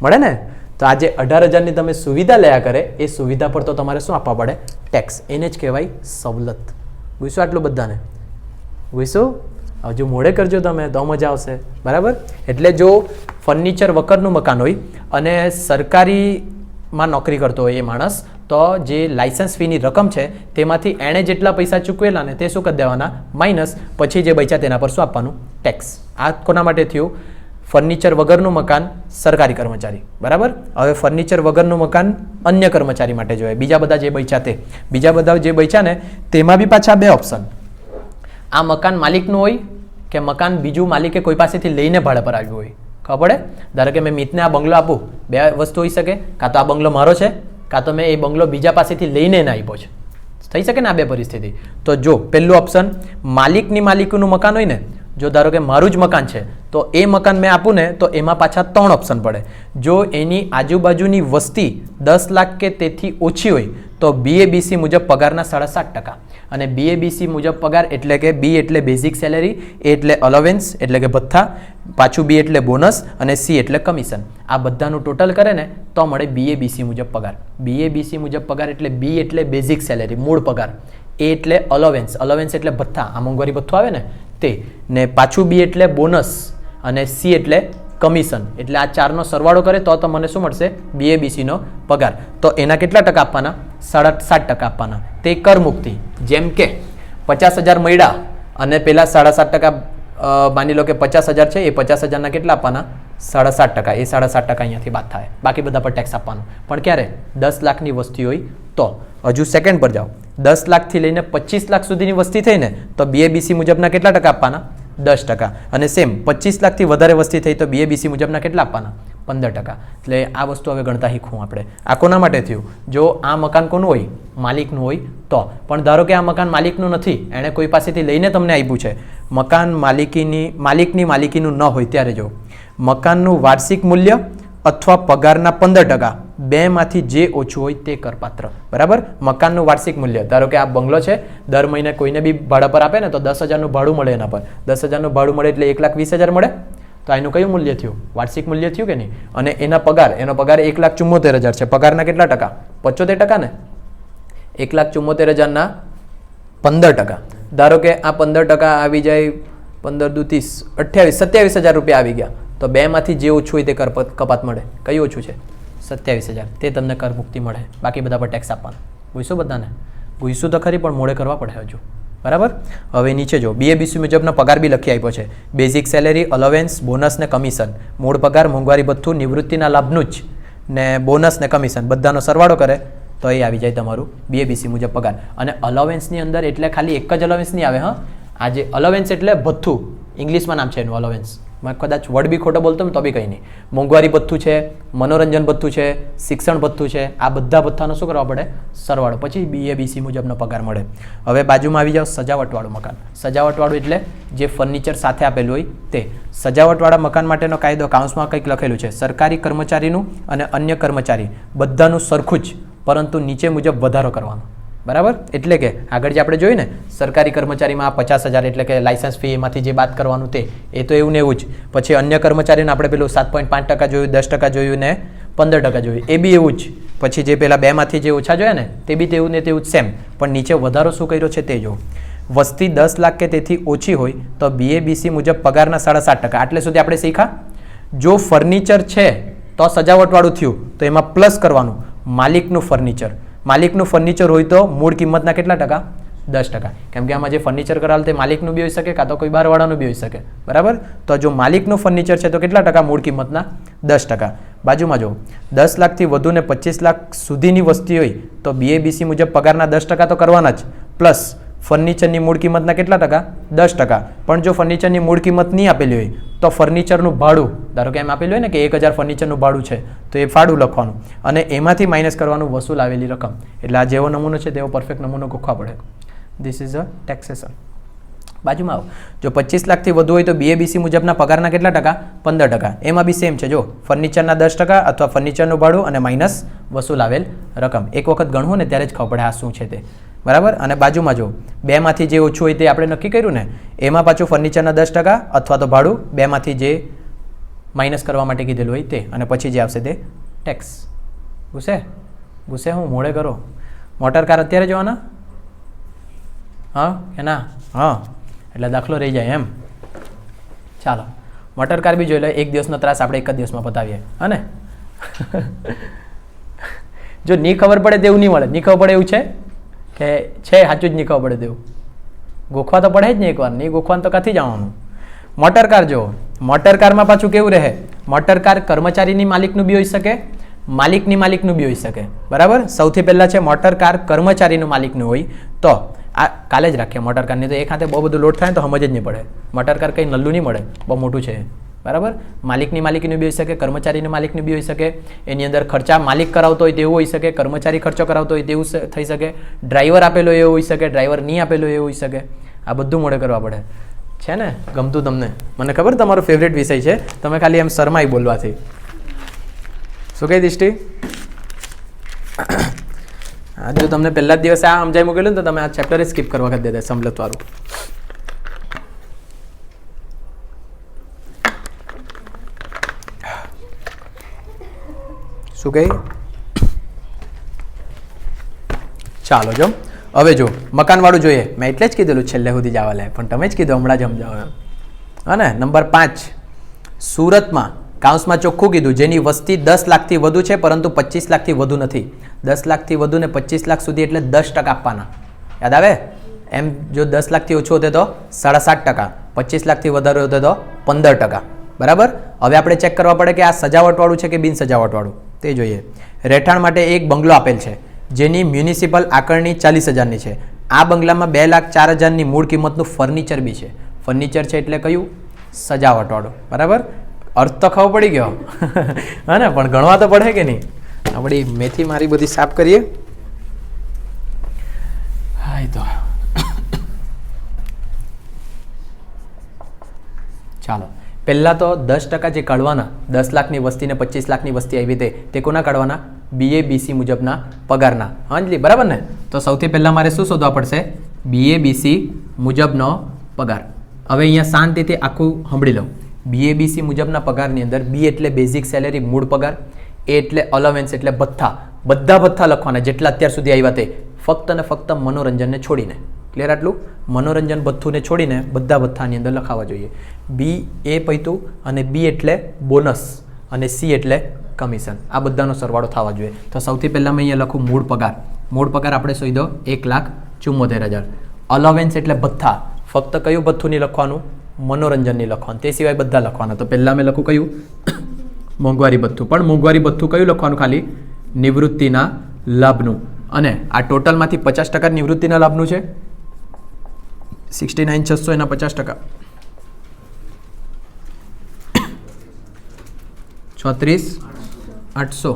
મળે ને? તો આ જે 18,000ની તમે સુવિધા લયા કરે એ સુવિધા પર તો તમારે શું આપવા પડે? ટેક્સ. એને જ કહેવાય સવલત. ગુસ્સો આટલું બધાને? ગુસ્સો હજુ મોડે કરજો તમે તો મજા આવશે, બરાબર. એટલે જો ફર્નિચર વગરનું મકાન હોય અને સરકારીમાં નોકરી કરતો હોય એ માણસ, તો જે લાયસન્સ ફીની રકમ છે તેમાંથી એણે જેટલા પૈસા ચૂકવેલા ને તે શું કરી દેવાના? માઇનસ. પછી જે બચ્યા તેના પર શું આપવાનું? ટેક્સ. આ કોના માટે થયું? ફર્નિચર વગરનું મકાન સરકારી કર્મચારી, બરાબર. હવે ફર્નિચર વગરનું મકાન અન્ય કર્મચારી માટે જોઈએ. બીજા બધા જે બચ્યા તે, બીજા બધા જે બચ્યા ને તેમાં બી પાછા 2 ઓપ્શન. આ મકાન માલિકનું હોય કે મકાન બીજું માલિકે કોઈ પાસેથી લઈને ભાડે પર આવ્યું હોય. ખબર પડે? ધારો કે મેં મિતને આ બંગલો આપું, 2 વસ્તુ હોઈ શકે, કાં તો આ બંગલો મારો છે કાં તો મેં એ બંગલો બીજા પાસેથી લઈને એને આપ્યો છે. થઈ શકે ને આ 2 પરિસ્થિતિ? તો જો પહેલું ઓપ્શન માલિકની માલિકીનું મકાન હોય ને જો ધારો કે મારું જ મકાન છે તો એ મકાન મેં આપું ને તો એમાં પાછા 3 ઓપ્શન પડે. જો એની આજુબાજુની વસ્તી 10 લાખ કે તેથી ઓછી હોય તો BABC મુજબ પગારના 7.5%, અને BABC મુજબ પગાર એટલે કે B એટલે બેઝિક સેલેરી, A એટલે અલાવન્સ એટલે કે ભથ્થા, પાછું B એટલે બોનસ અને C એટલે કમિશન. આ બધાનું ટોટલ કરે ને તો મળે BABC મુજબ પગાર. BABC મુજબ પગાર એટલે B એટલે બેઝિક સેલેરી મૂળ પગાર, A એટલે અલાવન્સ, અલાવન્સ એટલે ભથ્થા, આ મોંઘવારી ભથ્થું આવે ને તે, ને પાછું B એટલે બોનસ અને C એટલે કમિશન. એટલે આ ચારનો સરવાળો કરે તો મને શું મળશે? BABC નો પગાર. તો એના કેટલા ટકા આપવાના? 7.5% આપવાના. તે કર મુક્તિ. જેમ કે 50,000 મળ્યા અને પેલા 7.5%, માની લો કે 50,000 છે, એ 50,000ના કેટલા આપવાના? 7.5%. એ 7.5% અહીંયાથી બાદ થાય. બાકી બધા પર ટેક્સ આપવાનો. પણ ક્યારે? 10 લાખની વસ્તી હોય તો. હજુ સેકન્ડ પર જાઓ. 10 લાખથી લઈને 25 લાખ સુધીની વસ્તી થઈ ને તો BABC મુજબના કેટલા ટકા આપવાના? 10%. અને સેમ 25 લાખથી વધારે વસ્તી થઈ તો BABC મુજબના કેટલા આપવાના? 15%. એટલે આ વસ્તુ હવે ગણતા શીખવું આપણે. આ કોના માટે થયું? જો આ મકાન કોનું હોય? માલિકનું હોય તો. પણ ધારો કે આ મકાન માલિકનું નથી, એણે કોઈ પાસેથી લઈને તમને આપ્યું છે. મકાન માલિકની માલિકીનું ન હોય ત્યારે જો મકાનનું વાર્ષિક મૂલ્ય અથવા પગારના 15%, બેમાંથી જે ઓછું હોય તે કરપાત્ર. બરાબર? મકાનનું વાર્ષિક મૂલ્ય, ધારો કે આ બંગલો છે, દર મહિને કોઈને બી ભાડા પર આપે ને તો 10,000નું ભાડું મળે. એના પર 10,000નું ભાડું મળે એટલે 1,20,000 મળે. તો એનું કયું મૂલ્ય થયું? વાર્ષિક મૂલ્ય થયું કે નહીં? અને એનો પગાર 1,74,000 છે. પગારના કેટલા ટકા? 75% ને. 1,74,000ના 15%. ધારો કે આ 15% આવી જાય, 15 દુ 30, 27,000 રૂપિયા આવી ગયા. તો બેમાંથી જે ઓછું હોય તે કપાત મળે. કયું ઓછું છે? 27,000. તે તમને કર મુક્તિ મળે. બાકી બધા પર ટેક્સ આપવાનો. ભૂઈશું બધાને? ભૂઈશું તો ખરી, પણ મોડે કરવા પડે હજુ. બરાબર? હવે નીચે જો BABC મુજબનો પગાર બી લખી આપ્યો છે. બેઝિક સેલેરી, અલાવન્સ, બોનસ ને કમિશન. મૂળ પગાર, મોંઘવારી ભથ્થું, નિવૃત્તિના લાભનું જ ને બોનસ ને કમિશન બધાનો સરવાળો કરે તો એ આવી જાય તમારું BABC મુજબ પગાર. અને અલાવન્સની અંદર એટલે ખાલી એક જ અલાવન્સ નહીં આવે. આ જે અલાવન્સ એટલે ભથ્થું, ઇંગ્લિશમાં નામ છે એનું અલાવન્સ. મેં કદાચ વર્ડ બી ખોટો બોલતો તો બી કંઈ નહીં. મોંઘવારી ભથ્થું છે, મનોરંજન ભથ્થું છે, શિક્ષણ ભથ્થું છે, આ બધા ભથ્થાનો શું કરવા પડે? સરવાળો. પછી BABC મુજબનો પગાર મળે. હવે બાજુમાં આવી જાઓ સજાવટવાળું મકાન. સજાવટવાળું એટલે જે ફર્નિચર સાથે આપેલું હોય તે. સજાવટવાળા મકાન માટેનો કાયદો કાઉન્સમાં કંઈક લખેલું છે. સરકારી કર્મચારીનું અને અન્ય કર્મચારી બધાનું સરખું જ, પરંતુ નીચે મુજબ વધારો કરવાનો. બરાબર? એટલે કે આગળ જે આપણે જોયું ને સરકારી કર્મચારીમાં 50,000 એટલે કે લાયસન્સ ફી એમાંથી જે બાદ કરવાનું તે, એ તો એવું ને એવું જ. પછી અન્ય કર્મચારીને આપણે પેલું 7.5% જોયું, 10% જોયું ને 15% જોયું, એ બી એવું જ. પછી જે પેલા બેમાંથી જે ઓછા જોયા ને તે બી તેવું ને તેવું જ સેમ. પણ નીચે વધારો શું કર્યો છે તે જો. વસ્તી 10 લાખ કે તેથી ઓછી હોય તો BABC મુજબ પગારના 7.5%. આટલે સુધી આપણે શીખા. જો ફર્નિચર છે તો સજાવટવાળું થયું તો એમાં પ્લસ કરવાનું માલિકનું ફર્નિચર. માલિકનું ફર્નિચર હોય તો મૂળ કિંમતના કેટલા ટકા? 10%. કેમ કે આમાં જે ફર્નિચર કરાવેલ તે માલિકનું બી હોઈ શકે કાં તો કોઈ બહારવાળાનું બી હોઈ શકે. બરાબર? તો જો માલિકનું ફર્નિચર છે તો કેટલા ટકા મૂળ કિંમતના? 10%. બાજુમાં જો 10 લાખથી વધુ ને 25 લાખ સુધીની વસ્તી હોય તો BABC મુજબ પગારના 10% તો કરવાના જ, પ્લસ ફર્નિચરની મૂળ કિંમતના કેટલા ટકા? 10%. પણ જો ફર્નિચરની મૂળ કિંમત નહીં આપેલી હોય તો ફર્નિચરનું ભાડું, ધારો કે એમ આપેલું હોય ને કે 1,000 ફર્નિચરનું ભાડું છે તો એ ભાડું લખવાનું અને એમાંથી માઇનસ કરવાનું વસૂલ આવેલી રકમ. એટલે આ જેવો નમૂનો છે તેવો પરફેક્ટ નમૂનો ગોખવા પડે. This is a taxation. બાજુમાં આવો. જો 25 લાખથી વધુ હોય તો BABC મુજબના પગારના કેટલા ટકા? 15%. એમાં બી સેમ છે. જો ફર્નિચરના 10% અથવા ફર્નિચરનું ભાડું અને માઇનસ વસૂલ આવેલ રકમ. એક વખત ગણવું ને ત્યારે જ ખબર પડે આ શું છે તે. બરાબર? અને બાજુમાં જો બેમાંથી જે ઓછું હોય તે આપણે નક્કી કર્યું ને, એમાં પાછું ફર્નિચરના 10% અથવા તો ભાડું, બેમાંથી જે માઇનસ કરવા માટે કીધેલું હોય તે, અને પછી જે આવશે તે ટેક્સ. ગુસ્સે હું મોડે કરો. મોટર કાર અત્યારે જોવાના? હા કે ના? હા, એટલે દાખલો રહી જાય એમ. ચાલો મોટર કાર બી જોઈ લો. એક દિવસનો ત્રાસ આપણે એક જ દિવસમાં પતાવીએ. હા ને? જો નહીં ખબર પડે તેવું નહીં મળે. નહીં ખબર પડે એવું છે કે છે સાચું જ નહીં ખબર પડે તેવું? ગોખવા તો પડે જ નહીં એકવાર. નહીં ગોખવાનું તો ક્યાંથી જવાનું? મોટર કાર જો, મોટર કારમાં પાછું કેવું રહે? મોટર કાર કર્મચારીની માલિકનું બી હોઈ શકે, માલિકની માલિકનું બી હોઈ શકે. બરાબર? સૌથી પહેલાં છે મોટર કાર કર્મચારીનું માલિકનું હોય તો આ કાલે જ રાખીએ મોટર કારની. તો એક હાથે બહુ બધું લોડ થાય તો સમજ જ નહીં પડે. મોટર કાર કંઈ નલ્લું નહીં મળે, બહુ મોટું છે. બરાબર? માલિકની માલિકીનું બી હોઈ શકે, કર્મચારીની માલિકનું બી હોઈ શકે. એની અંદર ખર્ચા માલિક કરાવતો હોય તેવું હોઈ શકે, કર્મચારી ખર્ચો કરાવતો હોય તેવું થઈ શકે, ડ્રાઈવર આપેલો એવું હોઈ શકે, ડ્રાઈવર નહીં આપેલો એવું હોઈ શકે. આ બધું મોડે કરવા પડે. છે ને ગમતું તમને? મને ખબર તમારો ફેવરેટ વિષય છે, તમે ખાલી એમ શરમાઈ બોલવાથી. શું કહી દિષ્ટિ? હા, જો તમને પહેલા જ દિવસે આ સમજાઈ મૂકેલું ને તો તમે આ ચેપ્ટર સ્કીપ કરવા કરી દેતા સમલત વાળું. શું કહી? ચાલો જો હવે જો મકાનવાળું જોઈએ. મેં એટલે જ કીધેલું છેલ્લે સુધી જવા લે, પણ તમે જ કીધું હમણાં જ સમજાવો એમ. હા ને, નંબર 5 સુરતમાં કાઉન્સમાં ચોખ્ખું કીધું જેની વસ્તી 10 લાખથી વધુ છે પરંતુ 25 લાખથી વધુ નથી. 10 લાખથી વધુ ને 25 લાખ સુધી એટલે 10% આપવાના. યાદ આવે? એમ જો 10 લાખથી ઓછું હોતે તો 7.5%, 25 લાખથી વધારે હોતે તો 15%. બરાબર. હવે આપણે ચેક કરવા પડે કે આ સજાવટવાળું છે કે બિન સજાવટવાળું તે જોઈએ. રહેઠાણ માટે એક બંગલો આપેલ છે જેની મ્યુનિસિપલ આકારણી 40,000ની છે. આ બંગલામાં 2,04,000ની મૂળ કિંમતનું ફર્નિચર બી છે. ફર્નિચર છે એટલે કયું? સજાવટવાળું. બરાબર. અર્થ તો ખબર પડી ગયો. હા ને, પણ ગણવા તો પડે કે નહીં? આપણી મેથી મારી બધી સાફ કરીએ. હા તો ચાલો પહેલાં તો 10% જે કાઢવાના, 10 લાખની વસ્તી ને 25 લાખની વસ્તી આવી તે કોના કાઢવાના? BABC મુજબના પગારના. હાંજલી બરાબર ને? તો સૌથી પહેલાં મારે શું શોધવા પડશે? BABC મુજબનો પગાર. હવે અહીંયા શાંતિથી આખું સાંભળી લઉં. BABC મુજબના પગારની અંદર B એટલે બેઝિક સેલેરી મૂળ પગાર, A એટલે અલાવન્સ એટલે ભથ્થા, બધા ભથ્થા લખવાના જેટલા અત્યાર સુધી આવ્યા તે, ફક્ત ને ફક્ત મનોરંજનને છોડીને. ક્લિયર આટલું? મનોરંજન ભથ્થુને છોડીને બધા ભથ્થાની અંદર લખાવા જોઈએ. B A પૈતું અને B એટલે બોનસ અને C એટલે કમિશન. આ બધાનો સરવાળો થવા જોઈએ. તો સૌથી પહેલાં મેં અહીંયા લખું મૂળ પગાર. મૂળ પગાર આપણે શોધો 1,74,000. અલાવન્સ એટલે ભથ્થા, ફક્ત કયું ભથ્થું નહીં લખવાનું? મનોરંજનની લખવાનું. તે સિવાય બધા લખવાના. તો પહેલાં મેં લખું કયું? મોંઘવારી ભથ્થું. પણ મોંઘવારી ભથ્થું કયું લખવાનું? ખાલી નિવૃત્તિના લાભનું. અને આ ટોટલમાંથી 50% નિવૃત્તિના લાભનું છે. 69,600 એના 50%. 36,800.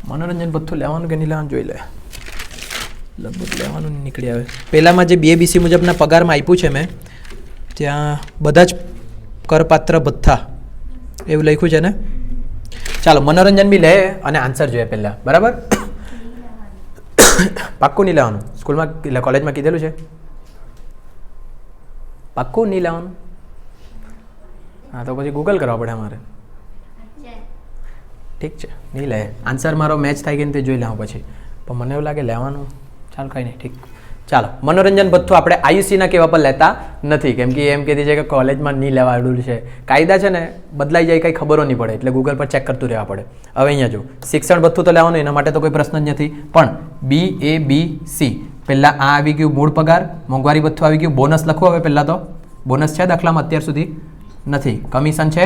મનોરંજન ભથ્થું લેવાનું કે નહીં લેવાનું જોઈ લે. લગભગ લેવાનું નીકળી આવે. પહેલામાં જે BABC મુજબના પગારમાં આપ્યું છે મેં, ત્યાં બધા જ કરપાત્ર ભથ્થા એવું લખ્યું છે ને. ચાલો મનોરંજન બી લે અને આન્સર જોઈએ પહેલાં. બરાબર. પાક્કું નહીં લેવાનું? સ્કૂલમાં કોલેજમાં કીધેલું છે પાક્કું નહીં લેવાનું? હા તો પછી ગૂગલ કરવા પડે અમારે. ઠીક છે, નહીં લે. આન્સર મારો મેચ થાય કે તે જોઈ લેવા પછી. પણ મને એવું લાગે લેવાનું. ચાલો કંઈ નહીં, ઠીક. ચાલો મનોરંજન ભથ્થું આપણે આયુષીના કહેવા પર લેતા નથી, કેમ કે એમ કહેતી છે કે કોલેજમાં નહીં લેવાડું છે. કાયદા છે ને બદલાઈ જાય, કંઈ ખબરો નહીં પડે, એટલે ગૂગલ પર ચેક કરતું રહેવા પડે. હવે અહીંયા જો શિક્ષણ ભથ્થું તો લેવાનું, એના માટે તો કોઈ પ્રશ્ન જ નથી. પણ BABC પહેલાં આ આવી ગયું મૂળ પગાર, મોંઘવારી ભથ્થું આવી ગયું, બોનસ લખવું. હવે પહેલાં તો બોનસ છે દાખલામાં? અત્યાર સુધી નથી. કમિશન છે?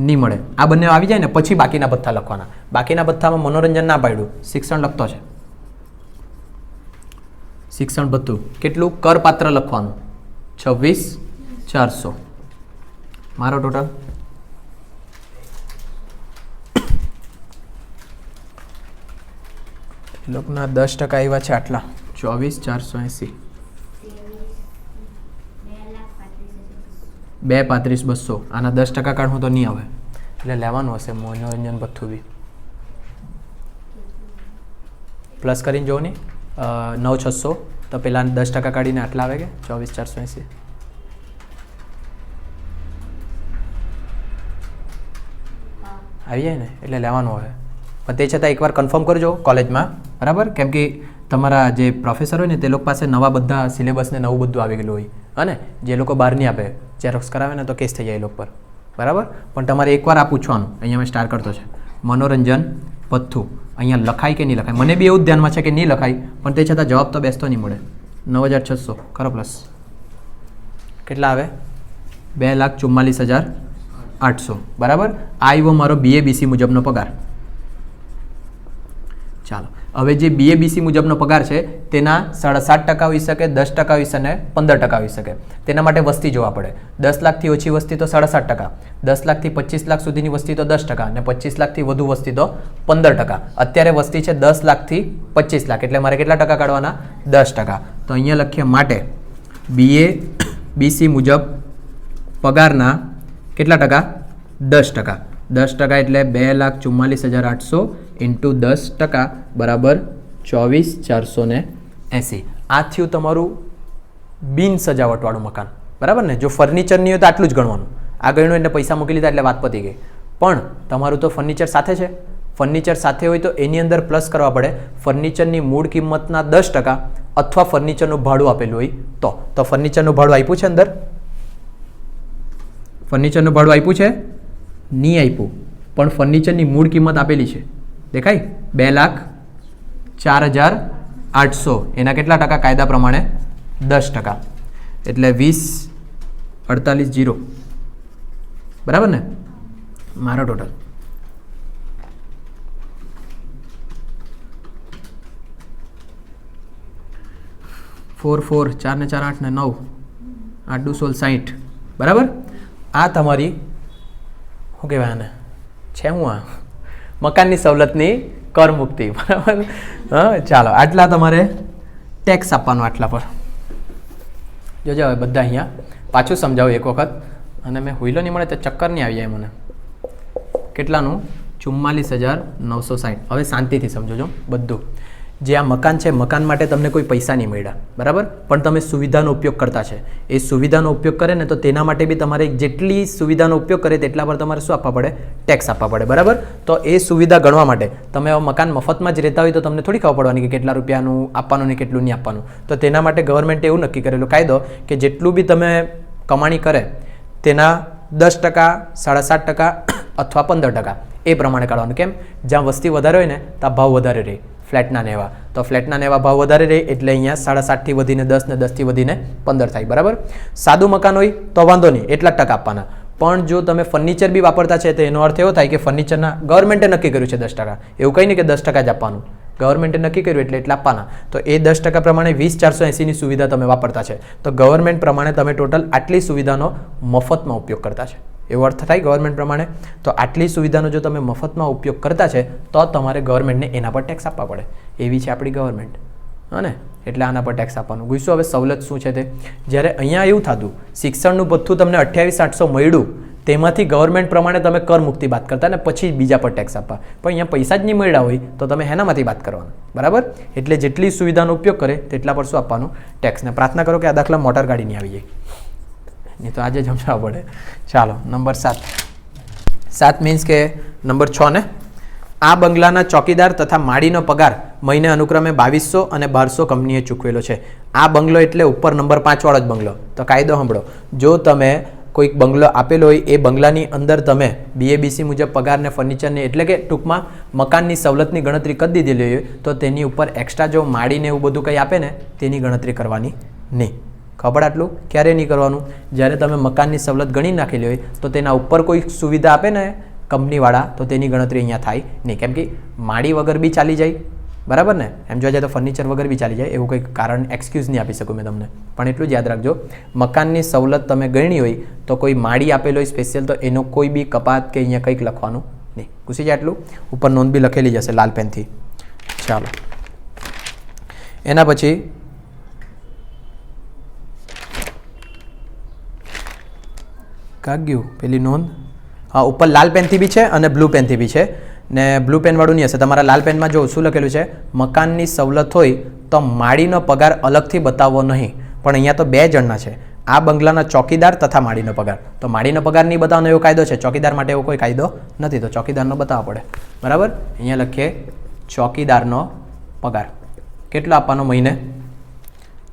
નહીં મળે. આ બંને આવી જાય ને પછી બાકીના ભથ્થા લખવાના. બાકીના ભથ્થામાં મનોરંજન ના પાડ્યું, શિક્ષણ લખતો છે. શિક્ષણ ભથ્થું કેટલું? કરપાત્ર લખવાનું 26,400. મારો ટોટલ એ લોકોના 10% આવ્યા છે આટલા 24,480. 2,35,200. આના 10% કાઢવું તો નહીં આવે, એટલે લેવાનું હશે મનોરંજન ભથ્થું બી. પ્લસ કરીને જોવો નહીં. 9,600 તો પેલા 10% કાઢીને આટલા આવે કે 24,480. આવી જાય ને એટલે લેવાનું આવે. પણ તે છતાં એકવાર કન્ફર્મ કરજો કોલેજમાં. બરાબર. કેમ કે તમારા જે પ્રોફેસર હોય ને તે લોકો પાસે નવા બધા સિલેબસ ને નવું બધું આવી ગયેલું હોય. અને જે લોકો બહાર નહીં આપે, ઝેરોક્સ કરાવે ને તો કેસ થઈ જાય એ લોકો પર. બરાબર. પણ તમારે એકવાર આ પૂછવાનું. અહીંયા મેં સ્ટાર કરતો છે મનોરંજન ભથ્થું. અહીંયા લખાય કે નહીં લખાય? મને બી એવું જ ધ્યાનમાં છે કે નહીં લખાય, પણ તે છતાં જવાબ તો બેસતો નહીં મળે. 9,600 કરો પ્લસ. કેટલા આવે? 2,44,800. બરાબર. આ આવ્યો મારો BABC મુજબનો પગાર. ચાલો હવે જે BABC મુજબનો પગાર છે તેના 7.5% હોઈ શકે, 10% હોઈ શકે, 15% હોઈ શકે. તેના માટે વસ્તી જોવા પડે. 10 લાખથી ઓછી વસ્તી તો 7.5%, 10 લાખથી 25 લાખ સુધીની વસ્તી તો 10% અને 25 લાખથી વધુ વસ્તી તો 15%. અત્યારે વસ્તી છે 10 લાખથી 25 લાખ, એટલે મારે કેટલા ટકા કાઢવાના? 10%. તો અહીંયા લખીએ માટે BABC મુજબ પગારના કેટલા ટકા? 10%. 10% એટલે 2,44,800 ઇન્ટુ 10% બરાબર 24,480. આ થયું તમારું બિન સજાવટવાળું મકાન, બરાબર ને? જો ફર્નિચરની હોય તો આટલું જ ગણવાનું. આ ગણ્યું એટલે પૈસા મૂકી લીધા એટલે વાત પતી ગઈ. પણ તમારું તો ફર્નિચર સાથે છે. ફર્નિચર સાથે હોય તો એની અંદર પ્લસ કરવા પડે ફર્નિચરની મૂળ કિંમતના 10% અથવા ફર્નિચરનું ભાડું આપેલું હોય તો ફર્નિચરનું ભાડું આપ્યું છે અંદર? ફર્નિચરનું ભાડું આપ્યું છે? નહીં આપ્યું. પણ ફર્નિચરની મૂળ કિંમત આપેલી છે, દેખાય? 2,04,800. એના કેટલા ટકા કાયદા પ્રમાણે? 10%. એટલે 20,48,0. બરાબર ને? મારો ટોટલ 4 4 4 ને 4 8 ને 9 8 2 16 60. બરાબર? આ તમારી શું કહેવાય આને છે હું આ મકાનની સવલતની કર મુક્તિ. બરાબર? હા, ચાલો આટલા તમારે ટેક્સ આપવાનો આટલા પર. જોજો હવે બધા અહીંયા પાછું સમજાવું એક વખત, અને મેં હુઈલો નહીં મળે તો ચક્કર નહીં આવી જાય મને. કેટલાનું? 44,960. હવે શાંતિથી સમજો બધું. જે આ મકાન છે, મકાન માટે તમને કોઈ પૈસા નહીં મળ્યા, બરાબર? પણ તમે સુવિધાનો ઉપયોગ કરતા છે. એ સુવિધાનો ઉપયોગ કરે ને તો તેના માટે બી તમારે જેટલી સુવિધાનો ઉપયોગ કરે તેટલા પર તમારે શું આપવા પડે? ટેક્સ આપવા પડે, બરાબર? તો એ સુવિધા ગણવા માટે તમે મકાન મફતમાં જ રહેતા હોય તો તમને થોડી ખબર પડવાની કે કેટલા રૂપિયાનું આપવાનું ને કેટલું નહીં આપવાનું. તો તેના માટે ગવર્મેન્ટે એવું નક્કી કરેલો કાયદો કે જેટલું બી તમે કમાણી કરે તેના 10%, 7.5% અથવા 15% એ પ્રમાણે કાઢવાનું. કેમ? જ્યાં વસ્તી વધારે હોય ને ત્યાં ભાવ વધારે રહે. ફ્લેટના ને એવા તો ફ્લેટના ને એવા ભાવ વધારે રહે એટલે અહીંયા 7.5થી વધીને 10 ને 10થી વધીને 15 થાય, બરાબર? સાદું મકાન હોય તો વાંધો નહીં, એટલા ટકા આપવાના. પણ જો તમે ફર્નિચર બી વાપરતા છે તો એનો અર્થ એવો થાય કે ફર્નિચરના ગવર્મેન્ટે નક્કી કર્યું છે 10%. એવું કંઈ નહીં કે 10% જ આપવાનું, ગવર્મેન્ટે નક્કી કર્યું એટલે એટલા આપવાના. તો એ 10% પ્રમાણે 20,480ની સુવિધા તમે વાપરતા છે તો ગવર્મેન્ટ પ્રમાણે તમે ટોટલ આટલી સુવિધાનો મફતમાં ઉપયોગ કરતા છે, એવો અર્થ થાય ગવર્મેન્ટ પ્રમાણે. તો આટલી સુવિધાનો જો તમે મફતમાં ઉપયોગ કરતા છે તો તમારે ગવર્મેન્ટને એના પર ટેક્સ આપવા પડે. એવી છે આપણી ગવર્મેન્ટ, હા ને? એટલે આના પર ટેક્સ આપવાનું. ગુસ્સો હવે સવલત શું છે તે? જ્યારે અહીંયા એવું થતું શિક્ષણનું ભથ્થું તમને 28,800 મળ્યું તેમાંથી ગવર્મેન્ટ પ્રમાણે તમે કર મુક્તિ બાદ કરતા ને પછી બીજા પર ટેક્સ આપવા. પણ અહીંયા પૈસા જ નહીં મળ્યા હોય તો તમે હેનામાંથી બાદ કરવાના, બરાબર? એટલે જેટલી સુવિધાનો ઉપયોગ કરે તેટલા પર શું આપવાનું? ટેક્સને. પ્રાર્થના કરો કે આ દાખલા મોટર ગાડીની આવી જાય, નહીં તો આજે જ સમજાવવા પડે. ચાલો નંબર 7. 7 મીન્સ કે નંબર 6 ને? આ બંગલાના ચોકીદાર તથા માળીનો પગાર મહિને અનુક્રમે 2,200 અને 1,200 કંપનીએ ચૂકવેલો છે. આ બંગલો એટલે ઉપર નંબર 5 વાળો જ બંગલો. તો કાયદો સાંભળો. જો તમે કોઈક બંગલો આપેલો હોય એ બંગલાની અંદર તમે BABC મુજબ પગારને ફર્નિચરની એટલે કે ટૂંકમાં મકાનની સવલતની ગણતરી કરી દીધેલી હોય તો તેની ઉપર એક્સ્ટ્રા જો માળીને એવું બધું કંઈ આપે ને તેની ગણતરી કરવાની નહીં. ખબર? આટલું ક્યારે નહીં કરવાનું? જ્યારે તમે મકાનની સવલત ગણી નાખેલી હોય તો તેના ઉપર કોઈ સુવિધા આપે ને કંપનીવાળા તો તેની ગણતરી અહીંયા થાય નહીં. કેમ કે માળી વગર બી ચાલી જાય, બરાબર ને? એમ જોવા જાય તો ફર્નિચર વગર બી ચાલી જાય, એવું કંઈક કારણ એક્સક્યુઝ નહીં આપી શકું મેં તમને. પણ એટલું જ યાદ રાખજો, મકાનની સવલત તમે ગણી હોય તો કોઈ માળી આપેલો હોય સ્પેશિયલ તો એનો કોઈ બી કપાત કે અહીંયા કંઈક લખવાનું નહીં. ઘૂસી જાય એટલું? ઉપર નોંધ બી લખેલી જશે લાલ પેનથી. ચાલો એના પછી કાગ્યું પેલી નોંધ. હા, ઉપર લાલ પેનથી બી છે અને બ્લુ પેનથી બી છે ને બ્લુ પેનવાળું નહીં હશે. તમારા લાલ પેનમાં જો શું લખેલું છે? મકાનની સવલત હોય તો માળીનો પગાર અલગથી બતાવવો નહીં. પણ અહીંયા તો 2 જણના છે. આ બંગલાના ચોકીદાર તથા માળીનો પગાર. તો માળીનો પગાર નહીં બતાવવાનો એવો કાયદો છે, ચોકીદાર માટે એવો કોઈ કાયદો નથી, તો ચોકીદારનો બતાવવો પડે, બરાબર? અહીંયા લખીએ ચોકીદારનો પગાર કેટલો આપવાનો મહિને?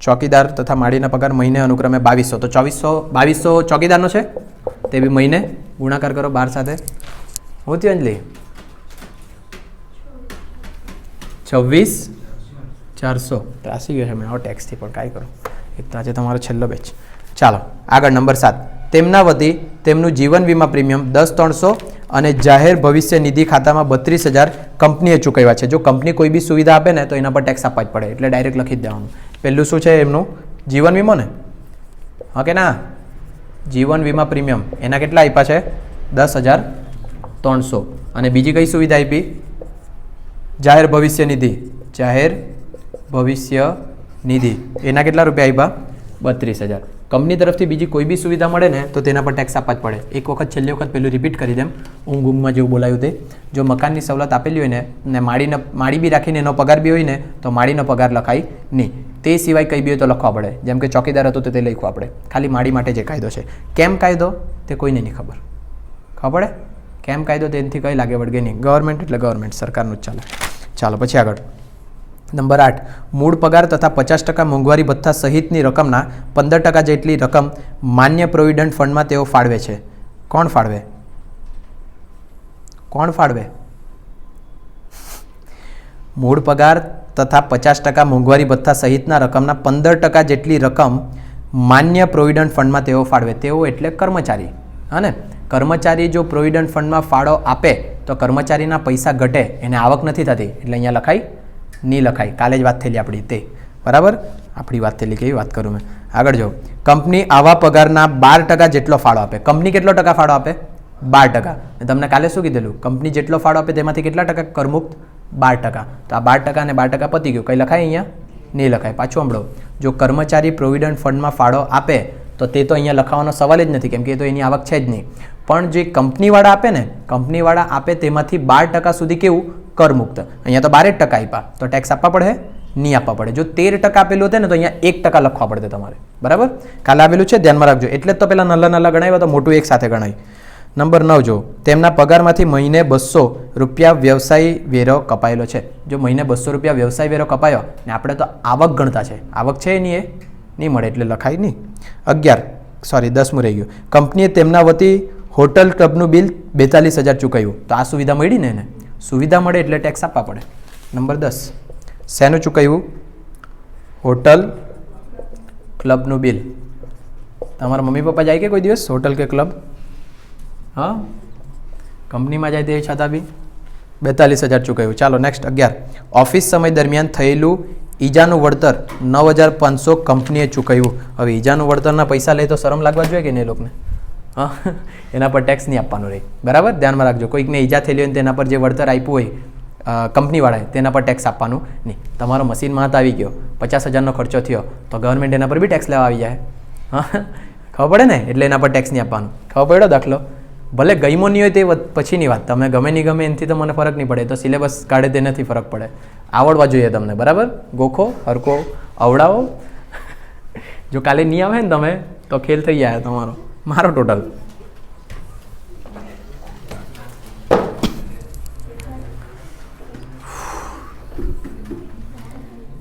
ચોકીદાર તથા માળીનો પગાર મહિને અનુક્રમે 2,200. તો 2,200 ચોકીદારનો છે તે બી મહિને ગુણાકાર કરો 12 સાથે. હું થયું અંજલિ? 26,400. ત્રાસી ગયો છે મેં ટેક્સથી, પણ કાંઈ કરો, એક તો આજે તમારો છેલ્લો બેચ. ચાલો આગળ નંબર 7. તેમના વતી તેમનું જીવન વીમા પ્રીમિયમ 10,300 અને જાહેર ભવિષ્ય નિધિ ખાતામાં 32,000 કંપનીએ ચૂકવ્યા છે. જો કંપની કોઈ બી સુવિધા આપે ને તો એના પર ટેક્સ આપવા જ પડે, એટલે ડાયરેક્ટ લખી જ દેવાનું. પહેલું શું છે એમનું? જીવન વીમો ને? હા કે ના? જીવન વીમા પ્રીમિયમ એના કેટલા આપ્યા છે? 10,300. અને બીજી કઈ સુવિધા આપી? જાહેર ભવિષ્ય નિધિ. જાહેર ભવિષ્ય નિધિ એના કેટલા રૂપિયા આપ્યા? 32,000. કંપની તરફથી બીજી કોઈ બી સુવિધા મળે ને તો તેના પર ટેક્સ આપવા જ પડે. એક વખત છેલ્લી વખત પેલું રિપીટ કરી દેમ, ઊંઘમાં જેવું બોલાયું તે. જો મકાનની સવલત આપેલી હોય ને માળી બી રાખીને એનો પગાર બી હોય ને તો માળીનો પગાર લખાય નહીં. તે સિવાય કંઈ બી હોય તો લખવા પડે. જેમ કે ચોકીદાર હતો તો તે લખવું આપણે. ખાલી માળી માટે જે કાયદો છે. કેમ કાયદો તે કોઈને નહીં ખબર. ખબર પડે? કેમ કાયદો તેનાથી કંઈ લાગે વળગે નહીં. ગવર્મેન્ટ એટલે ગવર્મેન્ટ, સરકારનું જ ચાલે. ચાલો પછી આગળ. નંબર 8, મૂળ પગાર તથા 50% મોંઘવારી ભથ્થા સહિતની રકમના 15% જેટલી રકમ માન્ય પ્રોવિડન્ટ ફંડમાં તેઓ ફાળવે છે. કોણ ફાળવે? કોણ ફાળવે? મૂળ પગાર તથા 50% મોંઘવારી ભથ્થા સહિતના રકમના 15% જેટલી રકમ માન્ય પ્રોવિડન્ટ ફંડમાં તેઓ ફાળવે. તેઓ એટલે કર્મચારી. હા ને, કર્મચારી જો પ્રોવિડન્ટ ફંડમાં ફાળો આપે તો કર્મચારીના પૈસા ઘટે, એને આવક નથી થતી એટલે અહીંયા લખાય નહીં લખાય. કાલે જ વાત થયેલી આપણી તે, બરાબર? આપણી વાત થયેલી કેવી વાત કરું મેં. આગળ જો, કંપની આવા પગારના 12% જેટલો ફાળો આપે. કંપની કેટલો ટકા ફાળો આપે? 12%. તમને કાલે શું કીધેલું? કંપની જેટલો ફાળો આપે તેમાંથી કેટલા ટકા કરમુક્ત? 12%. તો આ 12% અને 12% પતી ગયું. કંઈ લખાય અહીંયા? નહીં લખાય. પાછું સાંભળો, જો કર્મચારી પ્રોવિડન્ટ ફંડમાં ફાળો આપે તો તે તો અહીંયા લખાવવાનો સવાલ જ નથી, કેમ કે એ તો એની આવક છે જ નહીં. પણ જે કંપનીવાળા આપે ને, કંપનીવાળા આપે તેમાંથી 12% સુધી કેવું? કરમુક્ત. અહીંયા તો 12% આપ્યા તો ટેક્સ આપવા પડે? નહીં આપવા પડે. જો 13% આપેલું હતું ને તો અહીંયા 1% લખવા પડે તમારે, બરાબર? કાલે આવેલું છે, ધ્યાનમાં રાખજો. એટલે જ તો પેલા નલ્લા ગણાવ્યા તો મોટું એક સાથે ગણાય. નંબર 9 જો, તેમના પગારમાંથી મહિને 200 રૂપિયા વ્યવસાય વેરો કપાયેલો છે. જો મહિને 200 રૂપિયા વ્યવસાય વેરો કપાયો ને આપણે તો આવક ગણતા છે, આવક છે નહીં, એ નહીં મળે એટલે લખાય નહીં. 10મું રહી ગયું. કંપનીએ તેમના વતી હોટલ ક્લબનું બિલ 42,000 ચૂકવ્યું. તો આ સુવિધા મળી ને એને? સુવિધા મળે એટલે ટેક્સ આપવા પડે. નંબર 10, શેનું ચૂકવ્યું? હોટલ ક્લબનું બિલ. તમારા મમ્મી પપ્પા જાય કે કોઈ દિવસ હોટલ કે ક્લબ? હા, કંપનીમાં જાય તે છતાં બી 42,000 ચૂકવ્યું. ચાલો નેક્સ્ટ. 11, ઓફિસ સમય દરમિયાન થયેલું ઈજાનું વળતર 9,500 કંપનીએ ચૂકવ્યું. હવે ઈજાનું વળતરના પૈસા લે તો શરમ લાગવા જોઈએ કે નહીં લોકોને? હા, એના પર ટેક્સ નહીં આપવાનું રહે, બરાબર? ધ્યાનમાં રાખજો. કોઈકને ઈજા થયેલી હોય ને તેના પર જે વળતર આપ્યું હોય કંપનીવાળાએ તેના પર ટેક્સ આપવાનું નહીં. તમારો મશીનમાં હાથ આવી ગયો, 50,000નો ખર્ચો થયો તો ગવર્મેન્ટ એના પર બી ટેક્સ લેવા આવી જાય. હા, ખબર પડે ને? એટલે એના પર ટેક્સ નહીં આપવાનું. ખબર પડ્યો દાખલો? ભલે ગઈમો નહીં હોય તે પછીની વાત, તમે ગમે નહીં ગમે એનાથી તો મને ફરક નહીં પડે. તો સિલેબસ કાઢે તેનાથી ફરક પડે. આવડવા જોઈએ તમને, બરાબર? ગોખો, હરકો, અવડાવો. જો કાલે નહીં આવે ને તમે તો ખેલ થઈ જાય તમારો, મારો ટોટલ.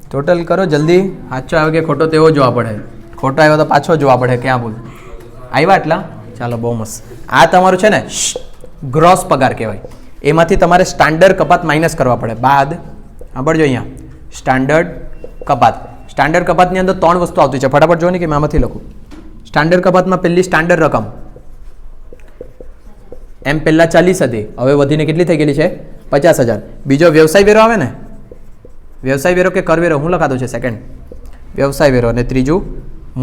ટોટલ કરો જલ્દી. સાચો આવે કે ખોટો તેવો જોવા પડે. ખોટો આવ્યો તો પાછો જોવા પડે. ક્યાં બોલ આવ્યા એટલા? ચાલો, બહુ મસ્ત. આ તમારું છે ને ગ્રોસ પગાર કહેવાય. એમાંથી તમારે સ્ટાન્ડર્ડ કપાત માઇનસ કરવા પડે. બાદ સાંભળજો, અહીંયા સ્ટાન્ડર્ડ કપાત. સ્ટાન્ડર્ડ કપાતની અંદર 3 વસ્તુ આવતી છે. ફટાફટ જો ને કે મેં આમાંથી લખું. સ્ટાન્ડર્ડ કપાતમાં પહેલી સ્ટાન્ડર્ડ રકમ એમ પહેલાં 40 હતી, હવે વધીને કેટલી થઈ ગયેલી છે? 50,000. બીજો વ્યવસાય વેરો આવે ને, વ્યવસાય વેરો કે કરવેરો, હું લખાતો છે સેકન્ડ? વ્યવસાય વેરો. અને ત્રીજું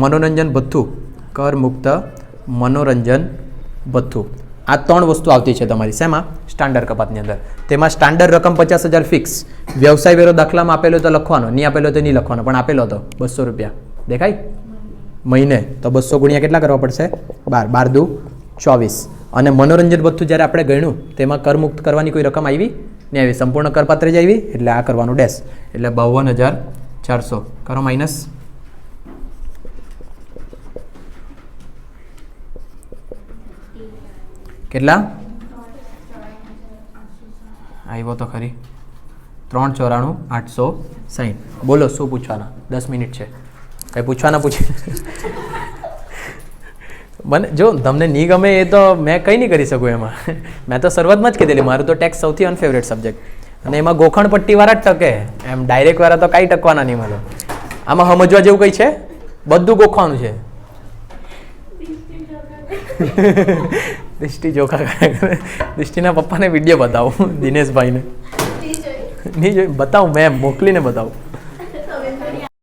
મનોરંજન ભથ્થું, કર મુક્ત મનોરંજન ભથ્થું. આ 3 વસ્તુ આવતી છે તમારી શેમાં? સ્ટાન્ડર્ડ કપાતની અંદર. તેમાં સ્ટાન્ડર્ડ રકમ 50,000 ફિક્સ. વ્યવસાય વેરો દાખલામાં આપેલો તો લખવાનો, નહીં આપેલો તો નહીં લખવાનો, પણ આપેલો હતો 200 રૂપિયા. દેખાય? મહિને તો 200 ગુણ્યા કેટલા કરવા પડશે? 12. 12 દુ 24. અને મનોરંજન ભથ્થું જ્યારે આપણે ગણ્યું તેમાં કરમુક્ત કરવાની કોઈ રકમ આવી નહીં આવી, સંપૂર્ણ કરપાત્ર જ આવી, એટલે આ કરવાનું ડેશ. એટલે 52,400 કરો માઇનસ. કેટલા આવ્યો તો ખરી? 394,860. બોલો શું પૂછવાના? 10 મિનિટ છે. કંઈ પૂછવાના પૂછી. મને જો તમને નહીં ગમે એ તો મેં કંઈ નહીં કરી શકું એમાં. મેં તો શરૂઆતમાં જ કીધેલી મારું તો ટેક્સ સૌથી અનફેવરેટ સબ્જેક્ટ. અને એમાં ગોખણ પટ્ટીવાળા જ ટકે, એમ ડાયરેક્ટવાળા તો કાંઈ ટકવાના નહીં મળે. આમાં સમજવા જેવું કંઈ છે? બધું ગોખવાનું છે. દૃષ્ટિ ચોખા દૃષ્ટિના પપ્પાને વિડીયો બતાવું, દિનેશભાઈને. નહીં જોઈ? બતાવું, મેં મોકલીને બતાવું.